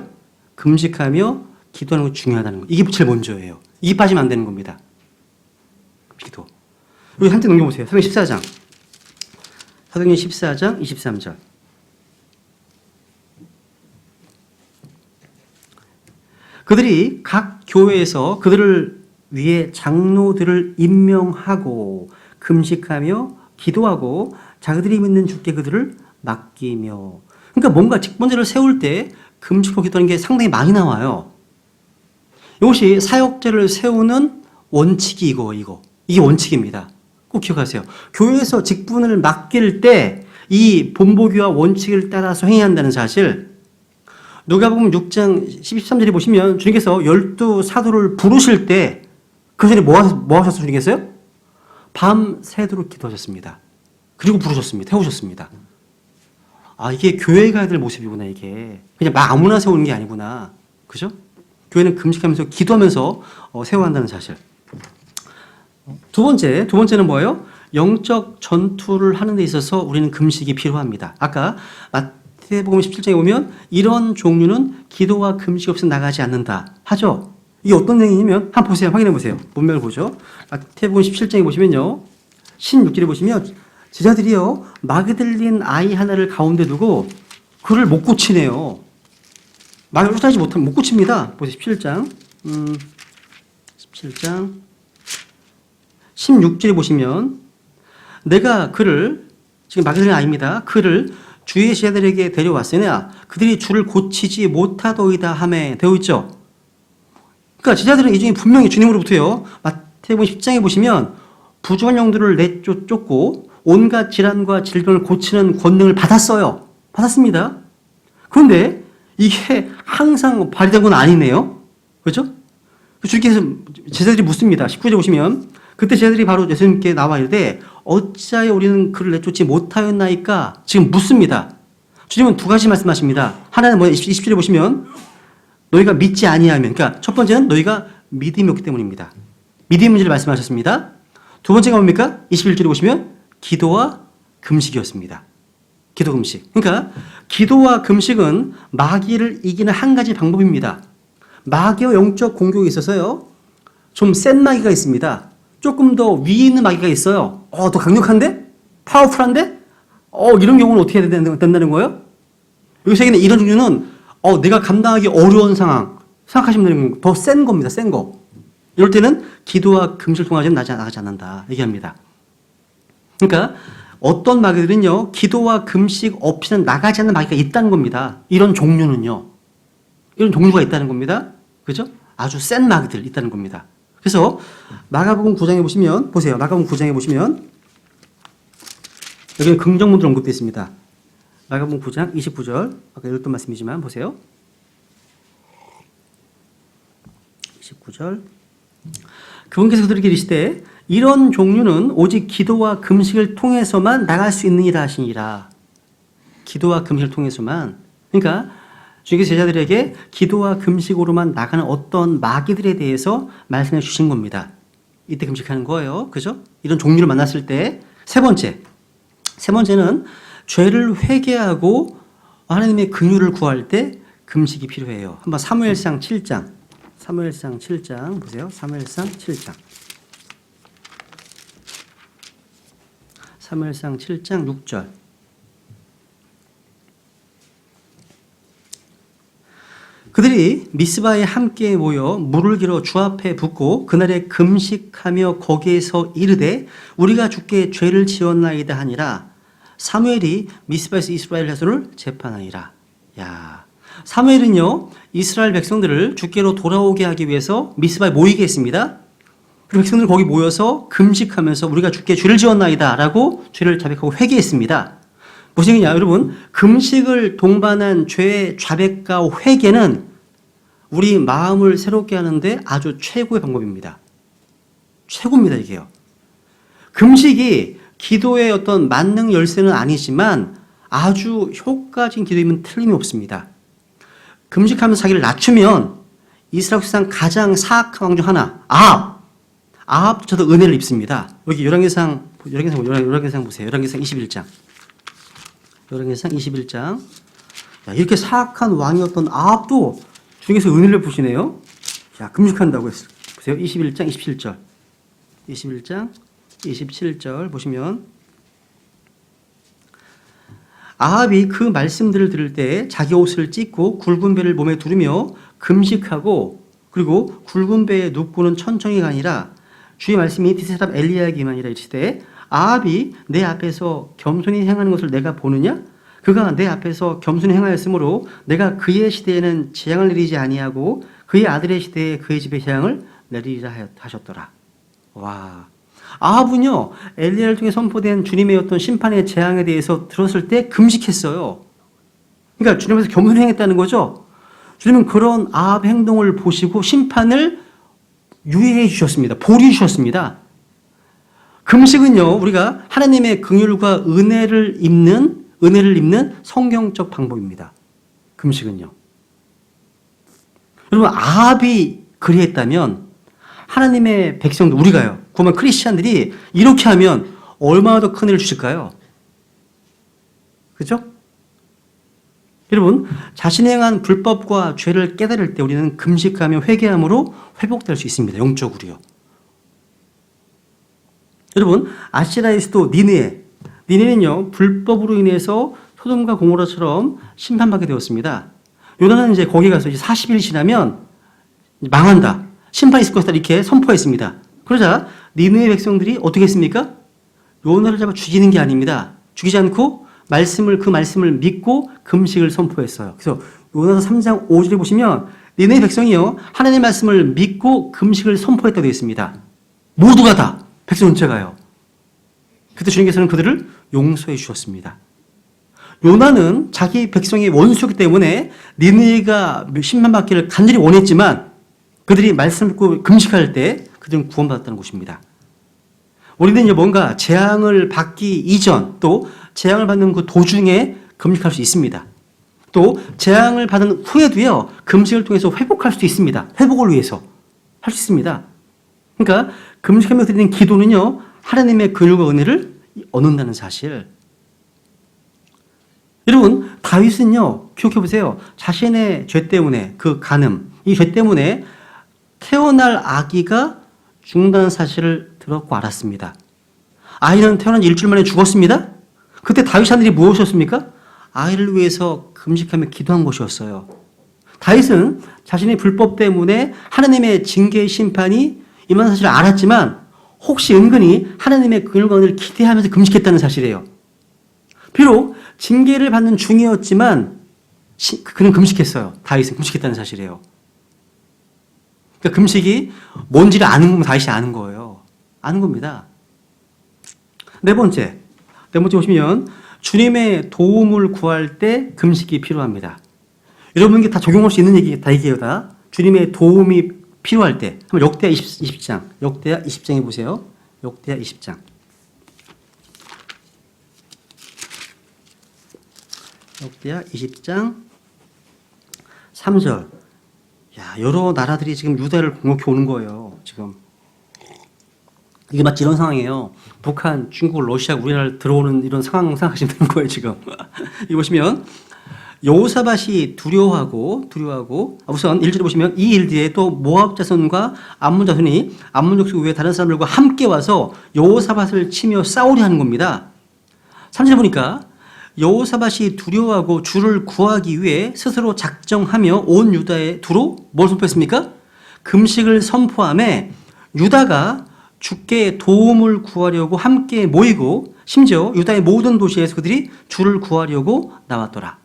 금식하며 기도하는 게 중요하다는 거예요. 이게 제일 먼저예요. 이게 빠지면 안 되는 겁니다. 기도. 여기 한테 넘겨보세요. 사도행전 14장. 사도행전 14장 23절. 그들이 각 교회에서 그들을 위해 장로들을 임명하고 금식하며 기도하고 자기들이 믿는 주께 그들을 맡기며. 그러니까 뭔가 직분자를 세울 때 금식하고 기도하는 게 상당히 많이 나와요. 이것이 사역자를 세우는 원칙이 이게 원칙입니다. 꼭 기억하세요. 교회에서 직분을 맡길 때 이 본보기와 원칙을 따라서 행해야 한다는 사실. 누가복음 6장 13절에 보시면 주님께서 12 사도를 부르실 때 그 전에 뭐 하셨어요? 주님께서요? 밤새도록 기도하셨습니다. 그리고 부르셨습니다. 태우셨습니다. 아, 이게 교회가 해야 될 모습이구나, 이게. 그냥 막 아무나 세우는 게 아니구나. 그죠? 교회는 금식하면서 기도하면서 세워야 한다는 사실. 두 번째는 뭐예요? 영적 전투를 하는 데 있어서 우리는 금식이 필요합니다. 아까 마태복음 17장에 보면 이런 종류는 기도와 금식 없이 나가지 않는다 하죠. 이게 어떤 내용이냐면 한번 보세요. 확인해 보세요. 문맥을 보죠. 마태복음 17장에 보시면요. 16절에 보시면 제자들이요. 마그들린 아이 하나를 가운데 두고 그를 못 고치네요. 말을 쫓아내지 못하면 못 고칩니다. 보세요. 17장 16절에 보시면 내가 그를 지금 마그들린 아이입니다. 그를 주의 제자들에게 데려왔으나 그들이 주를 고치지 못하더이다 하매 되어 있죠. 그러니까 제자들은 이 중에 분명히 주님으로부터요. 마태복음 10장에 보시면 부정한 영들을 내쫓고 온갖 질환과 질병을 고치는 권능을 받았어요. 받았습니다. 그런데 이게 항상 발휘된 건 아니네요. 그렇죠? 주님께서 제자들이 묻습니다. 19절에 보시면 그때 제자들이 바로 예수님께 나와 이르되 어찌하여 우리는 그를 내쫓지 못하였나이까 지금 묻습니다. 주님은 두 가지 말씀하십니다. 하나는 뭐냐? 20절에 보시면 너희가 믿지 아니하면, 그러니까 첫 번째는 너희가 믿음이 없기 때문입니다. 믿음의 문제를 말씀하셨습니다. 두 번째가 뭡니까? 21절에 보시면 기도와 금식이었습니다. 기도 금식. 그러니까 기도와 금식은 마귀를 이기는 한 가지 방법입니다. 마귀와 영적 공격에 있어서요. 좀 센 마귀가 있습니다. 조금 더 위에 있는 마귀가 있어요. 더 강력한데? 파워풀한데? 이런 경우는 어떻게 해야 된다는 거예요? 여기서 이런 종류는 내가 감당하기 어려운 상황 생각하시면 되는 거, 더 센 겁니다. 센 거. 이럴 때는 기도와 금식을 통하지는 나가지 않는다 얘기합니다. 그러니까 어떤 마귀들은요. 기도와 금식 없이는 나가지 않는 마귀가 있다는 겁니다. 이런 종류는요. 이런 종류가 있다는 겁니다. 그죠? 아주 센 마귀들 있다는 겁니다. 그래서 마가복음 9장에 보시면 보세요. 마가복음 9장에 보시면 여기는 긍정문들 언급되어 있습니다. 마가복음 9장 29절 아까 읽었던 말씀이지만 보세요. 29절 그분께서 그들에게 이르시되 이런 종류는 오직 기도와 금식을 통해서만 나갈 수 있느니라 하시니라. 기도와 금식을 통해서만. 그러니까 주님께서 제자들에게 기도와 금식으로만 나가는 어떤 마귀들에 대해서 말씀해 주신 겁니다. 이때 금식하는 거예요. 그죠? 이런 종류를 만났을 때 세 번째는 죄를 회개하고 하나님의 긍휼을 구할 때 금식이 필요해요. 한번 사무엘상 7장 보세요. 사무엘상 7장 6절 그들이 미스바에 함께 모여 물을 길어 주 앞에 붓고 그날에 금식하며 거기에서 이르되 우리가 주께 죄를 지었나이다 하니라. 사무엘이 미스바에서 이스라엘 자손을 재판하니라. 야, 사무엘은요 이스라엘 백성들을 주께로 돌아오게 하기 위해서 미스바에 모이게 했습니다. 그 백성들 거기 모여서 금식하면서 우리가 주께 죄를 지었나이다 라고 죄를 자백하고 회개했습니다. 무슨 얘기냐 여러분, 금식을 동반한 죄의 자백과 회개는 우리 마음을 새롭게 하는데 아주 최고의 방법입니다. 최고입니다 이게요. 금식이 기도의 어떤 만능 열쇠는 아니지만 아주 효과적인 기도임은 틀림이 없습니다. 금식하면서 자기를 낮추면 이스라엘 역사상 가장 사악한 왕 중 하나 아합조차도 은혜를 입습니다. 여기 열왕기상 보세요. 열왕기상 21장. 열왕기상 21장. 이렇게 사악한 왕이었던 아합도 주님께서 은혜를 부시네요. 자, 금식한다고 했어요. 보세요. 21장 27절. 21장 27절 보시면 아합이 그 말씀들을 들을 때 자기 옷을 찢고 굵은 배를 몸에 두르며 금식하고 그리고 굵은 배에 눕고는 천천히 가니라. 주의 말씀이 디세 사람 엘리야에게만이라 이르시되 아합이 내 앞에서 겸손히 행하는 것을 내가 보느냐? 그가 내 앞에서 겸손히 행하였으므로 내가 그의 시대에는 재앙을 내리지 아니하고 그의 아들의 시대에 그의 집에 재앙을 내리리라 하셨더라. 와, 아합은요 엘리야를 통해 선포된 주님의 어떤 심판의 재앙에 대해서 들었을 때 금식했어요. 그러니까 주님 앞에서 겸손히 행했다는 거죠. 주님은 그런 아합 행동을 보시고 심판을 유예해 주셨습니다. 보류해 주셨습니다. 금식은요 우리가 하나님의 긍휼과 은혜를 입는 성경적 방법입니다. 금식은요. 여러분 아합이 그리했다면 하나님의 백성들 우리가요 구원받은 크리스찬들이 이렇게 하면 얼마나 더 큰 은혜를 주실까요? 그렇죠? 여러분 자신이 행한 불법과 죄를 깨달을 때 우리는 금식하며 회개함으로 회복될 수 있습니다. 영적으로요. 여러분 아시라의 수도 니느웨는요 불법으로 인해서 소돔과 고모라처럼 심판받게 되었습니다. 요나는 이제 거기 가서 이제 40일 지나면 망한다, 심판이 있을 것이다 이렇게 선포했습니다. 그러자 니느웨 백성들이 어떻게 했습니까? 요나를 잡아 죽이는 게 아닙니다. 죽이지 않고 그 말씀을 믿고 금식을 선포했어요. 그래서 요나서 3장 5절에 보시면 니느웨 백성이요 하나님의 말씀을 믿고 금식을 선포했다고 되어 있습니다. 모두가 다 백성 전체가요. 그때 주님께서는 그들을 용서해 주셨습니다. 요나는 자기 백성의 원수였기 때문에 니느웨가 심판받기를 간절히 원했지만 그들이 말씀을 듣고 금식할 때 그들은 구원받았다는 것입니다. 우리는 뭔가 재앙을 받기 이전 또 재앙을 받는 그 도중에 금식할 수 있습니다. 또 재앙을 받은 후에도요 금식을 통해서 회복할 수 있습니다. 회복을 위해서 할 수 있습니다. 그러니까 금식하며 드리는 기도는요 하나님의 긍휼과 은혜를 얻는다는 사실. 여러분 다윗은요 기억해 보세요. 자신의 죄 때문에 그 간음 이 죄 때문에 태어날 아기가 죽는다는 사실을 들었고 알았습니다. 아이는 태어난 지 일주일 만에 죽었습니다. 그때 다윗 하늘이 무엇이었습니까? 아이를 위해서 금식하며 기도한 것이었어요. 다윗은 자신의 불법 때문에 하나님의 징계의 심판이 임한 사실을 알았지만 혹시 은근히 하나님의 긍휼과 은혜를 기대하면서 금식했다는 사실이에요. 비록 징계를 받는 중이었지만 그는 금식했어요. 다윗은 금식했다는 사실이에요. 그러니까 금식이 뭔지를 아는 건 다윗이 아는 거예요. 아는 겁니다. 네 번째 보시면 주님의 도움을 구할 때 금식이 필요합니다. 여러분에게 다 적용할 수 있는 얘기예요. 다 주님의 도움이 필요할 때. 한번 역대하 20장 역대하 20장에 보세요. 역대하 20장 역대하 20장 3절. 야, 여러 나라들이 지금 유다를 공격해 오는 거예요. 지금 이게 마치 이런 상황이에요. 북한, 중국, 러시아, 우리나라를 들어오는 이런 상황 생각하시면 되는 거예요. 지금 이 보시면 여호사밧이 두려워하고 우선 1절에 보시면 이 일 뒤에 또 모압 자손과 암몬 자손이 암몬 족속 외에 다른 사람들과 함께 와서 여호사밧을 치며 싸우려 하는 겁니다. 3절에 보니까 여호사밧이 두려워하고 주를 구하기 위해 스스로 작정하며 온 유다에 두루 뭘 선포했습니까? 금식을 선포하며 유다가 주께 도움을 구하려고 함께 모이고 심지어 유다의 모든 도시에서 그들이 주를 구하려고 나왔더라.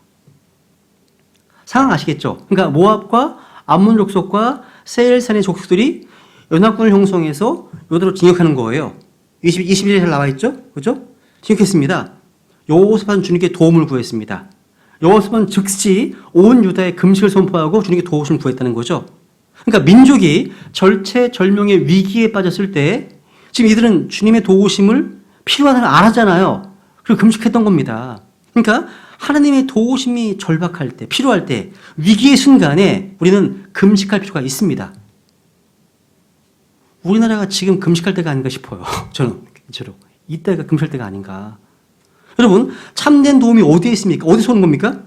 상황 아시겠죠? 그러니까 모압과 암몬 족속과 세일산의 족속들이 연합군을 형성해서 유다로 진격하는 거예요. 21절에 나와 있죠? 그죠? 진격했습니다. 여호사밧은 주님께 도움을 구했습니다. 여호사밧은 즉시 온 유다에 금식을 선포하고 주님께 도움을 구했다는 거죠. 그러니까 민족이 절체절명의 위기에 빠졌을 때 지금 이들은 주님의 도우심을 필요하다는 걸 알았잖아요. 그리고 금식했던 겁니다. 그러니까 하나님의 도우심이 절박할 때, 필요할 때, 위기의 순간에 우리는 금식할 필요가 있습니다. 우리나라가 지금 금식할 때가 아닌가 싶어요. 저는 이때가 금식할 때가 아닌가. 여러분, 참된 도움이 어디에 있습니까? 어디서 오는 겁니까?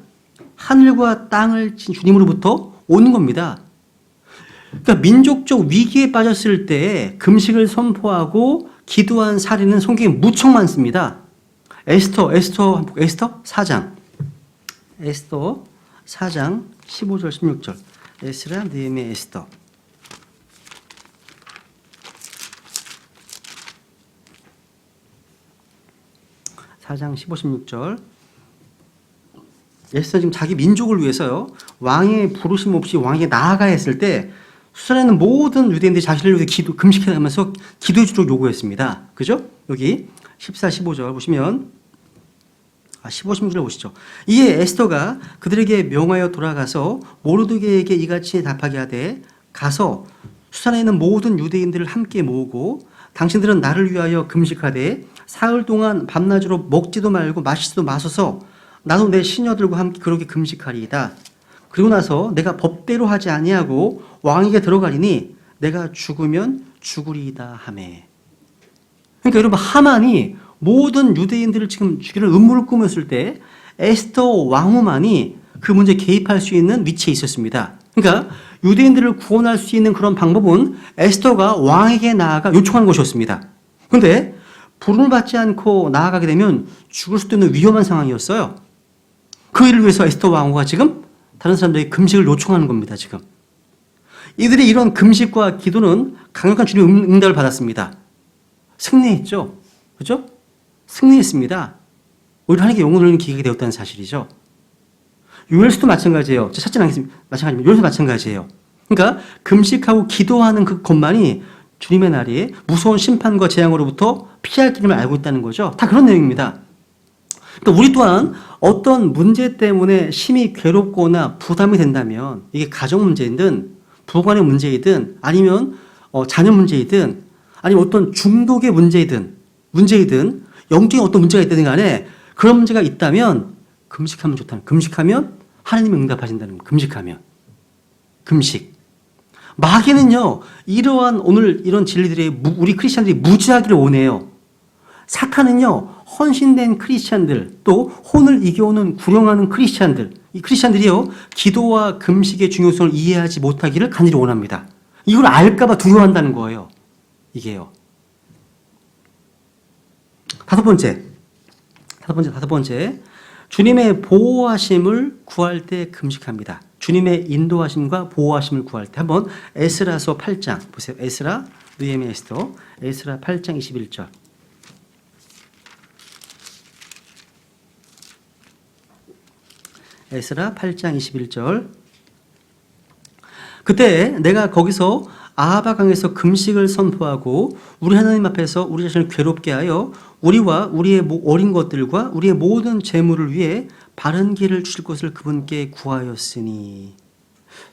하늘과 땅을 친 주님으로부터 오는 겁니다. 그러니까 민족적 위기에 빠졌을 때 금식을 선포하고 기도한 사례는 성경에 무척 많습니다. 에스터 4장. 에스터 4장 15절 16절. 에스라, 느헤미야, 에스터. (4장 15, 16절) 에스터 지금 자기 민족을 위해서요 왕의 부르심 없이 왕에게 나아가야 했을 때 수산에 모든 유대인들이 자신을 위해 금식해가면서 기도해 주도록 요구했습니다. 그죠? 여기 14, 15절 보시면 15, 16절 보시죠. 이에 에스더가 그들에게 명하여 돌아가서 모르드게에게 이같이 답하게 하되 가서 수산에 있는 모든 유대인들을 함께 모으고 당신들은 나를 위하여 금식하되 사흘 동안 밤낮으로 먹지도 말고 마시지도 마소서 나도 내 시녀들과 함께 그렇게 금식하리이다. 그리고 나서 내가 법대로 하지 아니하고 왕에게 들어가리니 내가 죽으면 죽으리이다 하매. 그러니까 여러분 하만이 모든 유대인들을 지금 죽이는 음모를 꾸몄을 때 에스더 왕후만이 그 문제에 개입할 수 있는 위치에 있었습니다. 그러니까 유대인들을 구원할 수 있는 그런 방법은 에스더가 왕에게 나아가 요청한 것이었습니다. 그런데 부름을 받지 않고 나아가게 되면 죽을 수도 있는 위험한 상황이었어요. 그 일을 위해서 에스더 왕후가 지금 다른 사람들에게 금식을 요청하는 겁니다. 지금 이들이 이런 금식과 기도는 강력한 주님의 응답을 받았습니다. 승리했죠. 그렇죠? 승리했습니다. 오히려 하나님께 영혼을 얻는 기회가 되었다는 사실이죠. 요엘서도 마찬가지예요. 제가 찾지는 않겠습니다. 마찬가지입니다. 요엘서도 마찬가지예요. 그러니까 금식하고 기도하는 그 것만이 주님의 날이 무서운 심판과 재앙으로부터 피할 길임을 알고 있다는 거죠. 다 그런 내용입니다. 그러니까 우리 또한 어떤 문제 때문에 심히 괴롭거나 부담이 된다면 이게 가정 문제이든 부부간의 문제이든 아니면 자녀 문제이든 아니면 어떤 중독의 문제이든 영적인 어떤 문제가 있다든 간에 그런 문제가 있다면 금식하면 좋다는, 금식하면 하나님이 응답하신다는 거예요. 금식하면. 금식. 마귀는요 이러한 오늘 이런 진리들이 우리 크리스찬들이 무지하기를 원해요. 사탄은요 헌신된 크리스찬들 또 혼을 이겨오는 구령하는 크리스찬들, 이 크리스찬들이요 기도와 금식의 중요성을 이해하지 못하기를 간절히 원합니다. 이걸 알까봐 두려워한다는 거예요. 이게요. 다섯 번째. 주님의 보호하심을 구할 때 금식합니다. 주님의 인도하심과 보호하심을 구할 때 한번 에스라서 8장 보세요. 에스라, 느헤미야, 에스더, 에스라 8장 21절. 에스라 8장 21절. 그때 내가 거기서 아하바 강에서 금식을 선포하고 우리 하나님 앞에서 우리 자신을 괴롭게 하여 우리와 우리의 어린 것들과 우리의 모든 재물을 위해 바른 길을 주실 것을 그분께 구하였으니.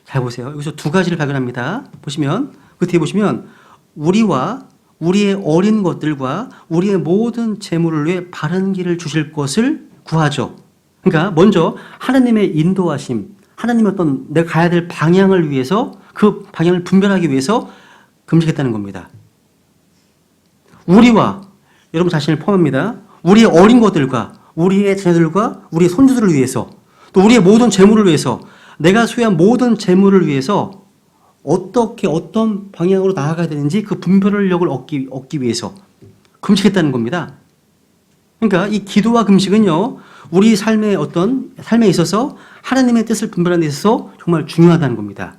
잘 보세요. 여기서 두 가지를 발견합니다. 보시면 그 뒤에 보시면 우리와 우리의 어린 것들과 우리의 모든 재물을 위해 바른 길을 주실 것을 구하죠. 그러니까 먼저 하나님의 인도하심, 하나님의 어떤 내가 가야 될 방향을 위해서 그 방향을 분별하기 위해서 금식했다는 겁니다. 우리와 여러분 자신을 포함합니다. 우리의 어린 것들과 우리의 자녀들과 우리의 손주들을 위해서 또 우리의 모든 재물을 위해서 내가 소유한 모든 재물을 위해서 어떻게 어떤 방향으로 나아가야 되는지 그 분별력을 얻기 위해서 금식했다는 겁니다. 그러니까 이 기도와 금식은요 우리 삶에 있어서 하나님의 뜻을 분별하는 데 있어서 정말 중요하다는 겁니다.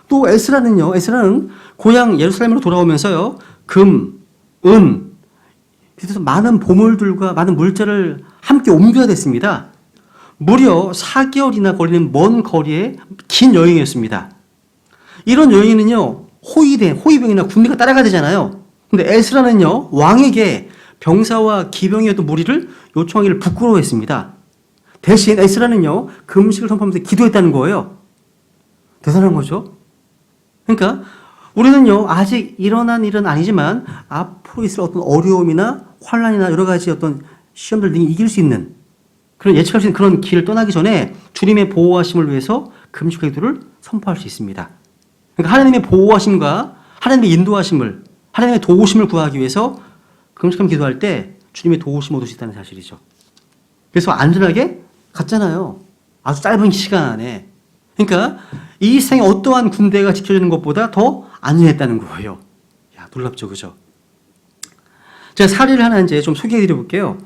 또 에스라는 고향 예루살렘으로 돌아오면서요, 금, 은, 그래서 많은 보물들과 많은 물자를 함께 옮겨야 됐습니다. 무려 4개월이나 걸리는 먼 거리의 긴 여행이었습니다. 이런 여행에는요, 호위병이나 군대가 따라가야 되잖아요. 근데 에스라는요, 왕에게 병사와 기병이었던 무리를 요청하기를 부끄러워했습니다. 대신 에스라는요, 금식을 선포하면서 기도했다는 거예요. 대단한 거죠. 그러니까 우리는요, 아직 일어난 일은 아니지만 앞으로 있을 어떤 어려움이나 환란이나 여러 가지 어떤 시험들을 이길 수 있는 그런 예측할 수 있는 그런 길을 떠나기 전에 주님의 보호하심을 위해서 금식 기도를 선포할 수 있습니다. 그러니까 하나님의 보호하심과 하나님의 인도하심을, 하나님의 도우심을 구하기 위해서 금식하며 기도할 때 주님의 도우심을 얻을 수 있다는 사실이죠. 그래서 안전하게 갔잖아요. 아주 짧은 시간 안에. 그러니까 이 세상에 어떠한 군대가 지켜주는 것보다 더 안전했다는 거예요. 야, 놀랍죠, 그죠? 제가 사례를 하나 이제 좀 소개해드려 볼게요.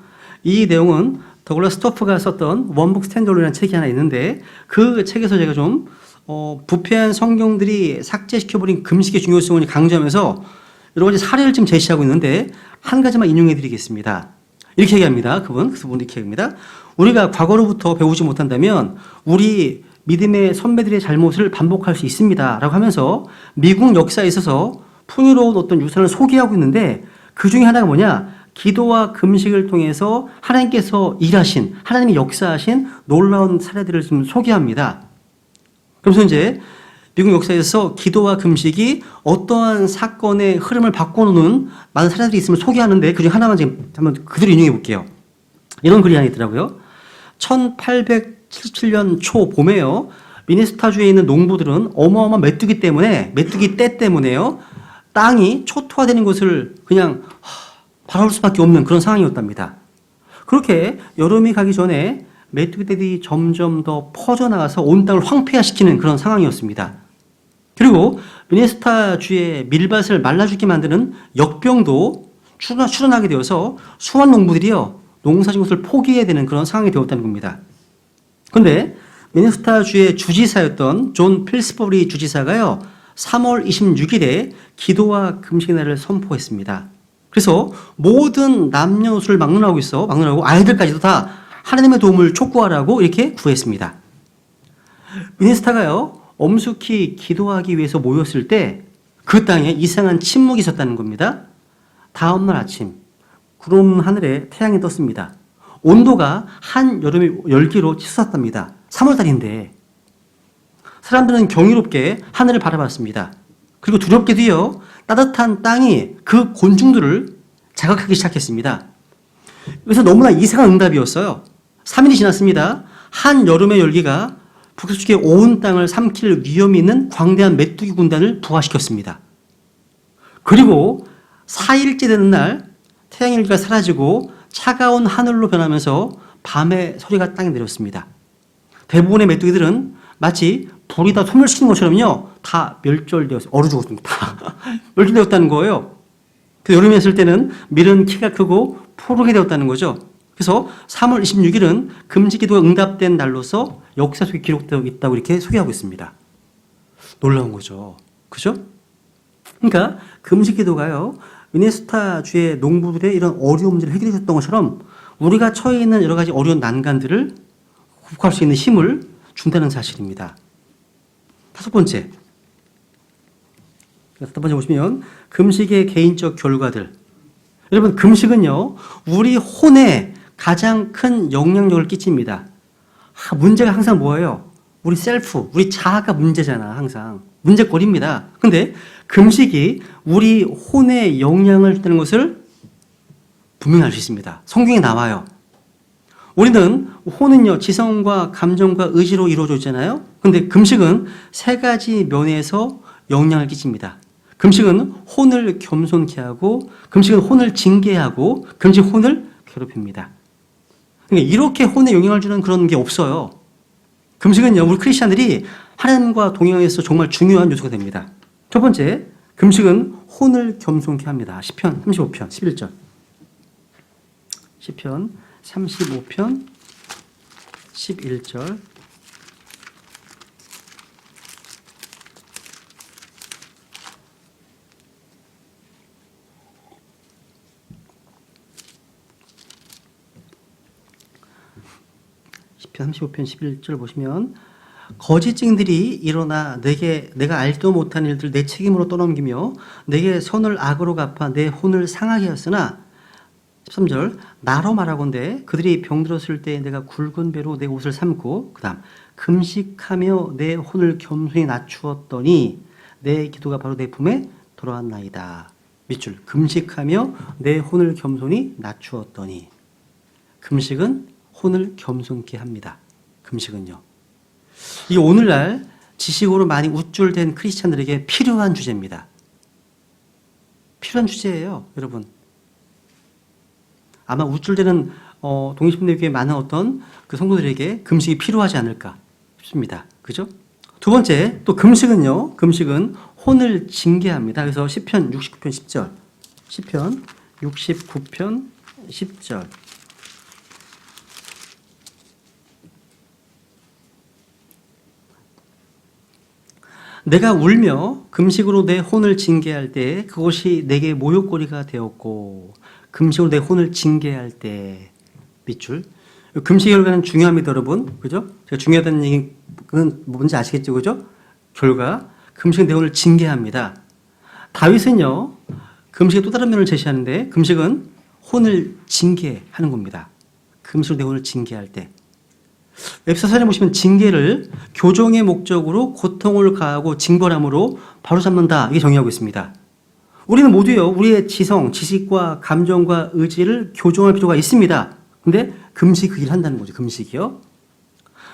이 내용은 더글라스 스토프가 썼던 원북 스탠드얼론이라는 책이 하나 있는데 그 책에서 제가 좀 부패한 성경들이 삭제시켜버린 금식의 중요성을 강조하면서 여러 가지 사례를 지금 제시하고 있는데 한 가지만 인용해드리겠습니다. 이렇게 얘기합니다. 그분 이렇게 얘기합니다. 우리가 과거로부터 배우지 못한다면 우리 믿음의 선배들의 잘못을 반복할 수 있습니다. 라고 하면서 미국 역사에 있어서 풍요로운 어떤 유산을 소개하고 있는데 그 중에 하나가 뭐냐? 기도와 금식을 통해서 하나님께서 일하신, 하나님이 역사하신 놀라운 사례들을 좀 소개합니다. 그래서 이제 미국 역사에서 기도와 금식이 어떠한 사건의 흐름을 바꿔놓는 많은 사례들이 있음을 소개하는데 그중 하나만 지금 한번 그대로 인용해 볼게요. 이런 글이 하나 있더라고요. 1877년 초 봄에요. 미네소타주에 있는 농부들은 어마어마한 메뚜기 떼 때문에요. 땅이 초토화되는 것을 그냥 바라볼 수밖에 없는 그런 상황이었답니다. 그렇게 여름이 가기 전에 메뚜기떼들이 점점 더 퍼져나가서 온 땅을 황폐화시키는 그런 상황이었습니다. 그리고 미네소타주의 밀밭을 말라죽게 만드는 역병도 출현하게 되어서 수많은 농부들이요, 농사짓는 것을 포기해야 되는 그런 상황이 되었다는 겁니다. 그런데 미네소타주의 주지사였던 존 필스버리 주지사가요, 3월 26일에 기도와 금식의 날을 선포했습니다. 그래서 모든 남녀노소를 막론하고 아이들까지도 다 하나님의 도움을 촉구하라고 이렇게 구했습니다. 미네소타가요, 엄숙히 기도하기 위해서 모였을 때 그 땅에 이상한 침묵이 있었다는 겁니다. 다음날 아침 구름 하늘에 태양이 떴습니다. 온도가 한여름의 열기로 치솟았답니다. 3월달인데 사람들은 경이롭게 하늘을 바라봤습니다. 그리고 두렵게도요, 따뜻한 땅이 그 곤충들을 자극하기 시작했습니다. 그래서 너무나 이상한 응답이었어요. 3일이 지났습니다. 한여름의 열기가 북서쪽의 온 땅을 삼킬 위험이 있는 광대한 메뚜기 군단을 부화시켰습니다. 그리고 4일째 되는 날 태양의 열기가 사라지고 차가운 하늘로 변하면서 밤의 소리가 땅에 내렸습니다. 대부분의 메뚜기들은 마치 불이 다 소멸시킨 것처럼요, 다 멸절되었어요. 얼어 죽었습니다. 다 멸절되었다는 거예요. 그래서 여름에 했을 때는 밀은 키가 크고 푸르게 되었다는 거죠. 그래서 3월 26일은 금식기도가 응답된 날로서 역사 속에 기록되어 있다고 이렇게 소개하고 있습니다. 놀라운 거죠. 그죠? 그러니까 금식기도가요, 미네소타주의 농부들의 이런 어려움들을 해결해 줬던 것처럼 우리가 처해 있는 여러 가지 어려운 난관들을 극복할 수 있는 힘을 준다는 사실입니다. 다섯 번째 보시면 금식의 개인적 결과들. 여러분, 금식은요, 우리 혼에 가장 큰 영향력을 끼칩니다. 문제가 항상 뭐예요? 우리 셀프, 우리 자아가 문제잖아. 항상 문제거리입니다. 근데 금식이 우리 혼에 영향을 주는 것을 분명히 알 수 있습니다. 성경에 나와요. 우리는 혼은요, 지성과 감정과 의지로 이루어져 있잖아요. 근데 금식은 세 가지 면에서 영향을 끼칩니다. 금식은 혼을 겸손케 하고, 금식은 혼을 징계하고, 금식은 혼을 괴롭힙니다. 그러니까 이렇게 혼에 영향을 주는 그런 게 없어요. 금식은요, 우리 크리스찬들이 하나님과 동행해서 정말 중요한 요소가 됩니다. 첫 번째, 금식은 혼을 겸손케 합니다. 시편 35편 11절. 시편 35편 11절. 시편 35편 11절 보시면 거짓증들이 일어나 내가 알지도 못한 일들 내 책임으로 떠넘기며 내게 선을 악으로 갚아 내 혼을 상하게 하였으나 13절 나로 말하건대 그들이 병들었을 때 내가 굵은 배로 내 옷을 삼고 그 다음 금식하며 내 혼을 겸손히 낮추었더니 내 기도가 바로 내 품에 돌아왔나이다. 밑줄 금식하며 내 혼을 겸손히 낮추었더니 금식은 혼을 겸손케 합니다. 금식은요. 이 오늘날 지식으로 많이 우쭐댄 크리스찬들에게 필요한 주제입니다. 필요한 주제예요, 여러분. 아마 우쭐대는 동일신대교회 많은 어떤 그 성도들에게 금식이 필요하지 않을까 싶습니다. 그죠? 두 번째, 또 금식은요. 금식은 혼을 징계합니다. 그래서 시편 69편 10절. 시편 69편 10절. 내가 울며 금식으로 내 혼을 징계할 때 그것이 내게 모욕거리가 되었고 금식으로 내 혼을 징계할 때 밑줄. 금식 결과는 중요합니다, 여러분. 그죠? 제가 중요하다는 얘기는 뭔지 아시겠죠? 그죠? 결과 금식은 내 혼을 징계합니다. 다윗은요. 금식의 또 다른 면을 제시하는데 금식은 혼을 징계하는 겁니다. 금식으로 내 혼을 징계할 때. 웹사설에 보시면 징계를 교정의 목적으로 고통을 가하고 징벌함으로 바로잡는다 이게 정의하고 있습니다. 우리는 모두요 우리의 지성, 지식과 감정과 의지를 교정할 필요가 있습니다. 근데 금식 그 일을 한다는 거죠. 금식이요.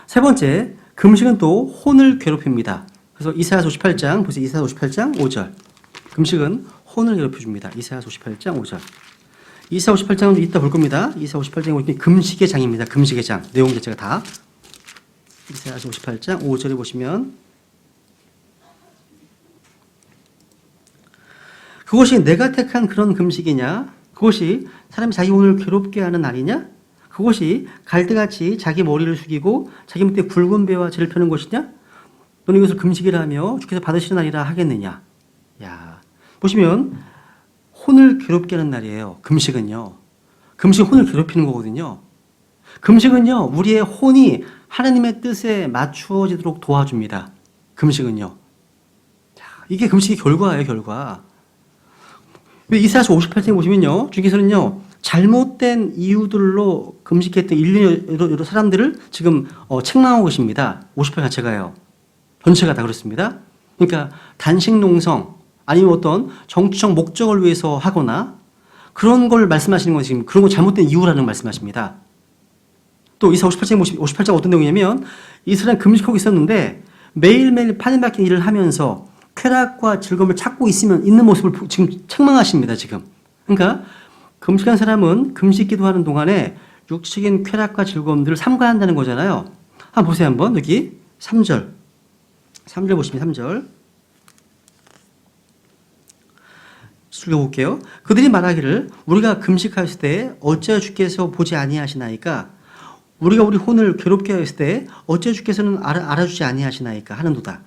세 번째, 금식은 또 혼을 괴롭힙니다. 그래서 이사야 58장 보세요. 이사야 58장 5절. 금식은 혼을 괴롭혀줍니다. 이사야 58장 5절. 이사 58장은 이따 볼 겁니다. 이사 58장에 보시면 금식의 장입니다. 금식의 장. 내용 자체가 다. 이사 58장 5절에 보시면 그것이 내가 택한 그런 금식이냐? 그것이 사람이 자기 혼을 괴롭게 하는 날이냐? 그것이 갈대같이 자기 머리를 숙이고 자기 밑에 굵은 배와 재를 펴는 것이냐? 너는 이것을 금식이라며 주께서 받으시는 날이라 하겠느냐? 야, 보시면 혼을 괴롭게 하는 날이에요. 금식은요. 금식은 혼을 괴롭히는 거거든요. 금식은요. 우리의 혼이 하나님의 뜻에 맞추어지도록 도와줍니다. 금식은요. 자, 이게 금식의 결과예요. 결과. 이사야서 58장에 보시면요. 주께서는요. 잘못된 이유들로 금식했던 일련의 사람들을 지금 책망하고 계십니다. 58 자체가요. 전체가 다 그렇습니다. 그러니까 단식 농성 아니면 어떤 정치적 목적을 위해서 하거나 그런 걸 말씀하시는 건 지금 그런 거 잘못된 이유라는 말씀하십니다. 또 이사 58장 어떤 내용이냐면 이스라엘 금식하고 있었는데 매일매일 판을 일을 하면서 쾌락과 즐거움을 찾고 있는 모습을 지금 책망하십니다. 지금. 그러니까 금식한 사람은 금식 기도하는 동안에 육적인 쾌락과 즐거움들을 삼가한다는 거잖아요. 한번 보세요. 한번 여기 3절. 3절 보시면 3절. 읽어볼게요. 그들이 말하기를 우리가 금식하였을 때 어찌하여 주께서 보지 아니하시나이까? 우리가 우리 혼을 괴롭게 하였을 때 어찌하여 주께서는 알아주지 아니하시나이까? 하는도다.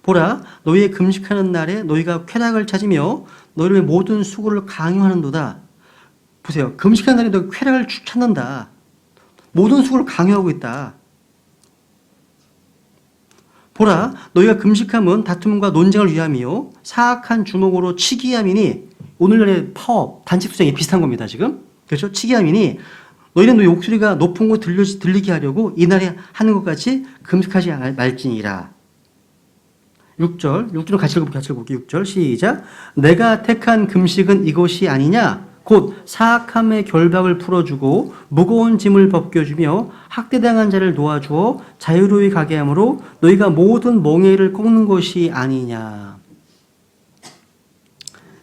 보라, 너희의 금식하는 날에 너희가 쾌락을 찾으며 너희의 모든 수고를 강요하는도다. 보세요. 금식하는 날에 너희가 쾌락을 찾는다. 모든 수고를 강요하고 있다. 보라, 너희가 금식함은 다툼과 논쟁을 위함이요 사악한 주먹으로 치기함이니 오늘날의 파업, 단식 투쟁이 비슷한 겁니다. 지금. 그렇죠? 치기함이니 너희는 너희 목소리가 높은 곳 들리게 하려고 이날에 하는 것 같이 금식하지 말지니라. 6절 같이 읽어볼게요. 6절 시작. 내가 택한 금식은 이것이 아니냐? 곧 사악함의 결박을 풀어주고 무거운 짐을 벗겨주며 학대당한 자를 놓아주어 자유로이 가게 하므로 너희가 모든 멍에를 꺾는 것이 아니냐.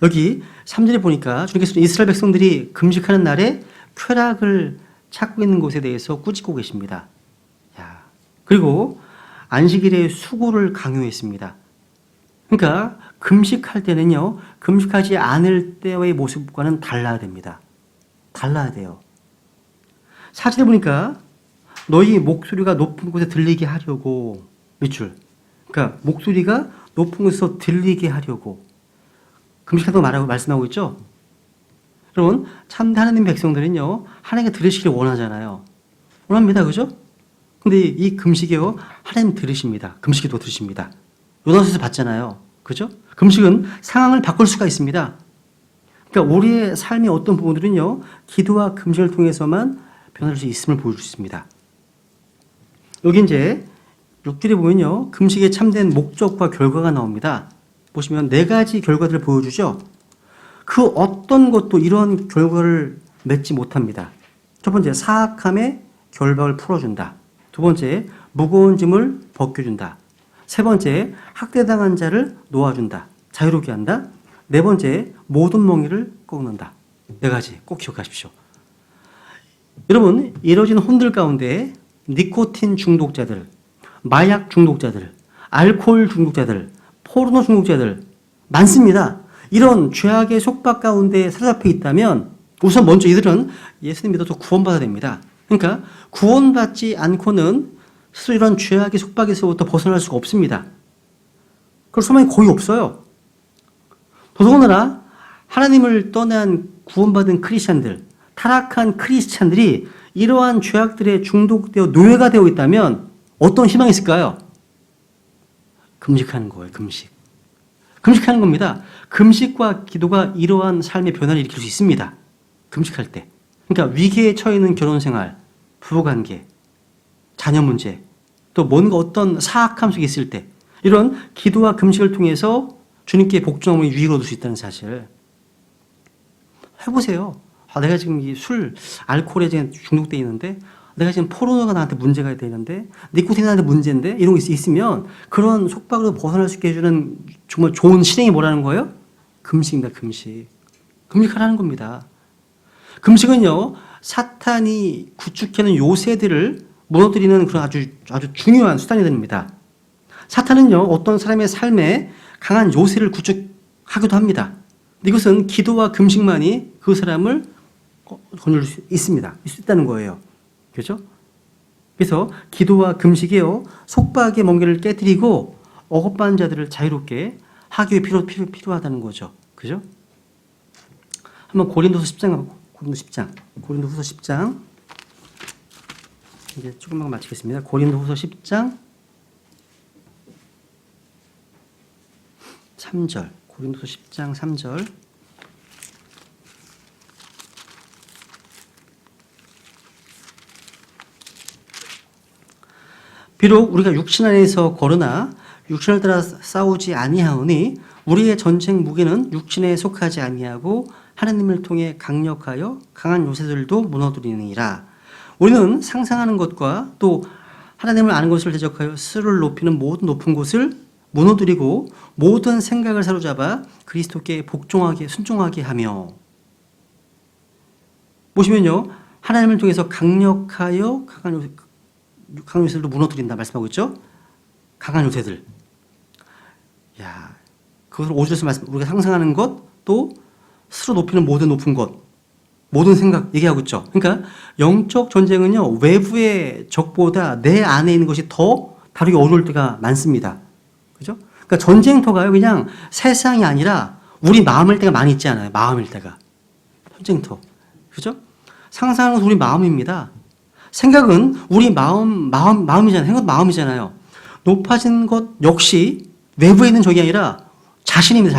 여기 3절에 보니까 주님께서 이스라엘 백성들이 금식하는 날에 쾌락을 찾고 있는 것에 대해서 꾸짖고 계십니다. 그리고 안식일에 수고를 강요했습니다. 그러니까 금식할 때는요. 금식하지 않을 때의 모습과는 달라야 됩니다. 달라야 돼요. 사절에 보니까 너희 목소리가 높은 곳에 들리게 하려고 밑줄. 그러니까 목소리가 높은 곳에서 들리게 하려고 금식하다고 말씀하고 있죠. 여러분 참된 하나님 백성들은요 하나님께 들으시길 원하잖아요. 원합니다, 그죠? 근데 이 금식이요 하나님 들으십니다. 금식기도 들으십니다. 요나서에서 봤잖아요, 그죠? 금식은 상황을 바꿀 수가 있습니다. 그러니까 우리의 삶의 어떤 부분들은요 기도와 금식을 통해서만 변할 수 있음을 보여줄 수 있습니다. 여기 이제 6절에 보면요 금식의 참된 목적과 결과가 나옵니다. 보시면 4가지 결과들을 보여주죠. 그 어떤 것도 이런 결과를 맺지 못합니다. 첫 번째, 사악함의 결박을 풀어준다. 두 번째, 무거운 짐을 벗겨준다. 세 번째, 학대당한 자를 놓아준다. 자유롭게 한다. 네 번째, 모든 멍에를 꺾는다. 4가지 꼭 기억하십시오. 여러분, 이뤄진 혼들 가운데 니코틴 중독자들, 마약 중독자들, 알코올 중독자들, 포르노 중독자들 많습니다. 이런 죄악의 속박 가운데 사로잡혀 있다면 우선 먼저 이들은 예수님 믿어서 구원받아야 됩니다. 그러니까 구원받지 않고는 스스로 이런 죄악의 속박에서부터 벗어날 수가 없습니다. 그럴 소망이 거의 없어요. 더더군다나 하나님을 떠난 구원받은 크리스찬들, 타락한 크리스찬들이 이러한 죄악들에 중독되어 노예가 되어 있다면 어떤 희망이 있을까요? 금식하는 거예요. 금식하는 겁니다. 금식과 기도가 이러한 삶의 변화를 일으킬 수 있습니다. 금식할 때. 그러니까 위기에 처해 있는 결혼생활, 부부관계, 자녀 문제, 또 뭔가 어떤 사악함 속에 있을 때 이런 기도와 금식을 통해서 주님께 복종함을 유익을 얻을 수 있다는 사실 해보세요. 내가 지금 이 술, 알코올에 중독되어 있는데 내가 지금 포르노가 나한테 문제가 되는데 니코틴이 나한테 문제인데 이런 게 있으면 그런 속박으로 벗어날 수 있게 해주는 정말 좋은 실행이 뭐라는 거예요? 금식입니다. 금식하라는 겁니다. 금식은요 사탄이 구축해놓은 요새들을 무너뜨리는 그런 아주 중요한 수단이 됩니다. 사탄은요 어떤 사람의 삶에 강한 요새를 구축하기도 합니다. 이것은 기도와 금식만이 그 사람을 건질 수 있습니다. 있을 수 있다는 거예요. 그렇죠? 그래서 기도와 금식이요 속박의 멍게를 깨뜨리고 억압받은 자들을 자유롭게 하기 위해 필요하다는 거죠. 그죠? 한번 고린도서 10장 고린도후서 10장 이제 조금만 마치겠습니다. 고린도후서 10장 3절 고린도서 10장 3절 비록 우리가 육신 안에서 거르나 육신을 따라 싸우지 아니하오니 우리의 전쟁 무기는 육신에 속하지 아니하고 하나님을 통해 강력하여 강한 요새들도 무너뜨리느니라. 우리는 상상하는 것과 또 하나님을 아는 것을 대적하여 스스로를 높이는 모든 높은 곳을 무너뜨리고 모든 생각을 사로잡아 그리스도께 복종하게 순종하게 하며 보시면요 하나님을 통해서 강력하여 강한 요새들도 무너뜨린다 말씀하고 있죠. 강한 요새들. 야, 그것을 5절에서 우리가 상상하는 것, 또 스스로 높이는 모든 높은 것, 모든 생각 얘기하고 있죠. 그러니까 영적 전쟁은요 외부의 적보다 내 안에 있는 것이 더 다루기 어려울 때가 많습니다. 그죠? 그러니까 전쟁터가요 그냥 세상이 아니라 우리 마음일 때가 많이 있지 않아요. 마음일 때가 전쟁터. 그죠? 상상하는 것은 우리 마음입니다. 생각은 우리 마음이잖아요. 생각도 마음이잖아요. 높아진 것 역시 외부에 있는 적이 아니라 자신입니다.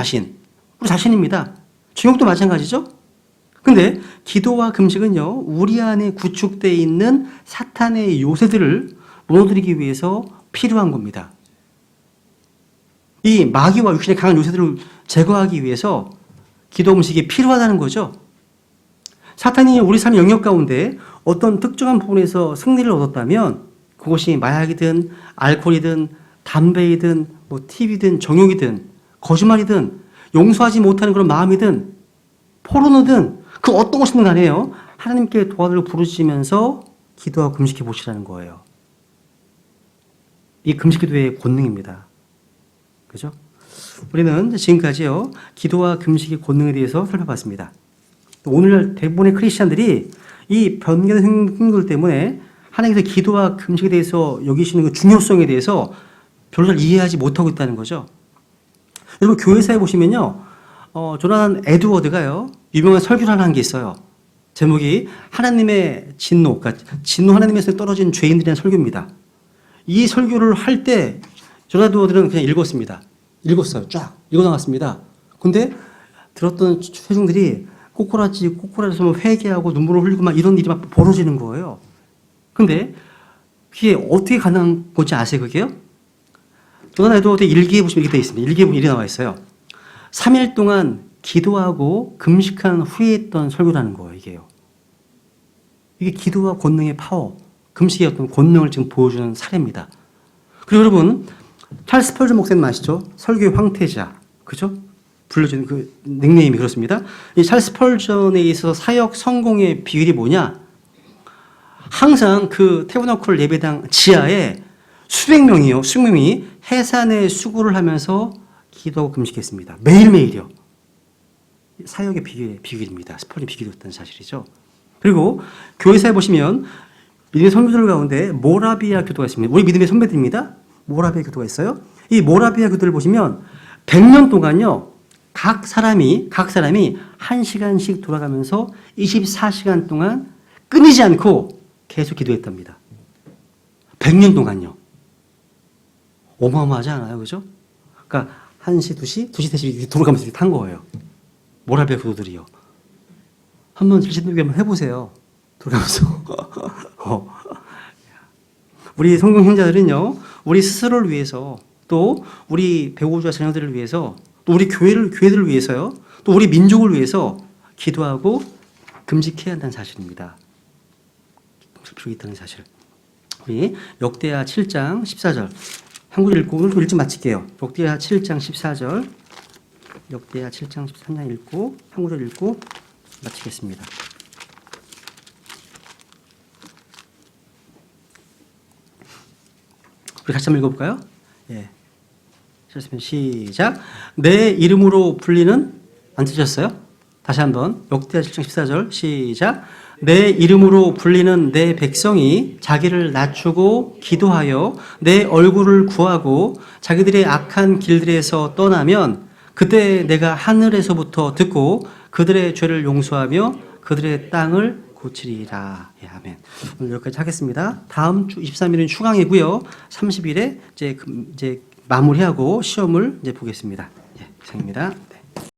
우리 자신입니다. 중욕도 마찬가지죠. 근데 기도와 금식은요, 우리 안에 구축되어 있는 사탄의 요새들을 무너뜨리기 위해서 필요한 겁니다. 이 마귀와 육신의 강한 요새들을 제거하기 위해서 기도 금식이 필요하다는 거죠. 사탄이 우리 삶의 영역 가운데 어떤 특정한 부분에서 승리를 얻었다면 그것이 마약이든 알코올이든 담배이든 뭐 TV든 정욕이든 거짓말이든 용서하지 못하는 그런 마음이든 포르노든 그 어떤 것이든 간에요. 하나님께 도와달라고 부르시면서 기도하고 금식해 보시라는 거예요. 이 금식기도의 권능입니다. 그죠? 우리는 지금까지요. 기도와 금식의 권능에 대해서 살펴봤습니다. 오늘날 대부분의 크리스찬들이 이 변개된 행동들 때문에 하나님께서 기도와 금식에 대해서 여기시는 그 중요성에 대해서 별로 잘 이해하지 못하고 있다는 거죠. 여러분 교회사에 보시면요, 조나단 에드워드가요 유명한 설교를 하나 한 게 있어요. 제목이 하나님의 진노, 그러니까 진노 하나님에서 떨어진 죄인들이라는 설교입니다. 이 설교를 할 때 조나단 에드워드는 그냥 읽었어요. 쫙 읽어 나갔습니다. 근데 들었던 회중들이 꼬꾸라져서 회개하고 눈물을 흘리고 막 이런 일이 막 벌어지는 거예요. 근데 그게 어떻게 가능한 건지 아세요, 그게요? 조나단 에드워드 일기에 보시면 이렇게 되어 있습니다. 일기에 보면 이렇게 나와 있어요. 3일 동안 기도하고 금식한 후에 했던 설교라는 거예요, 이게요. 이게 기도와 권능의 파워, 금식의 어떤 권능을 지금 보여주는 사례입니다. 그리고 여러분, 찰스 스펄전 목사님 아시죠? 설교의 황태자. 그죠? 불러주는 그 닉네임이 그렇습니다. 이 찰스 스펄전에 있어서 사역 성공의 비율이 뭐냐? 항상 그 태버너클 예배당 지하에 수백 명이 해산의 수고를 하면서 기도하고 금식했습니다. 매일매일이요. 사역의 비결입니다. 스펄이 비결이었다는 사실이죠. 그리고 교회사에 보시면 믿음의 선배들 가운데 모라비아 교도가 있습니다. 우리 믿음의 선배들입니다. 모라비아 교도가 있어요. 이 모라비아 교도를 보시면 100년 동안요. 각 사람이 1시간씩 돌아가면서 24시간 동안 끊이지 않고 계속 기도했답니다. 100년 동안요. 어마어마하지 않아요? 그죠? 그러니까 1시, 2시, 3시 돌아가면서 이렇게 탄 거예요. 모라비아 교도들이요. 한번 질신도기 한번 해보세요. 돌아가면서. 우리 성경 형제들은요, 우리 스스로를 위해서, 또 우리 배우자 자녀들을 위해서, 또 우리 교회들을 위해서요, 또 우리 민족을 위해서 기도하고 금식해야 한다는 사실입니다. 금식이 있다는 사실. 우리 역대하 7장 14절. 한 구절 읽고 오늘 일찍 마칠게요. 역대하 7장 14절. 역대하 7장 13장 읽고 한 구절 읽고 마치겠습니다. 우리 같이 한번 읽어볼까요? 예. 시작. 내 이름으로 불리는 안 들으셨어요? 다시 한번 역대하 7장 14절 시작. 내 이름으로 불리는 내 백성이 자기를 낮추고 기도하여 내 얼굴을 구하고 자기들의 악한 길들에서 떠나면 그때 내가 하늘에서부터 듣고 그들의 죄를 용서하며 그들의 땅을 고치리라. 예, 아멘. 오늘 여기까지 하겠습니다. 다음 주 23일은 휴강이고요. 30일에 이제 마무리하고 시험을 이제 보겠습니다. 예, 이상입니다.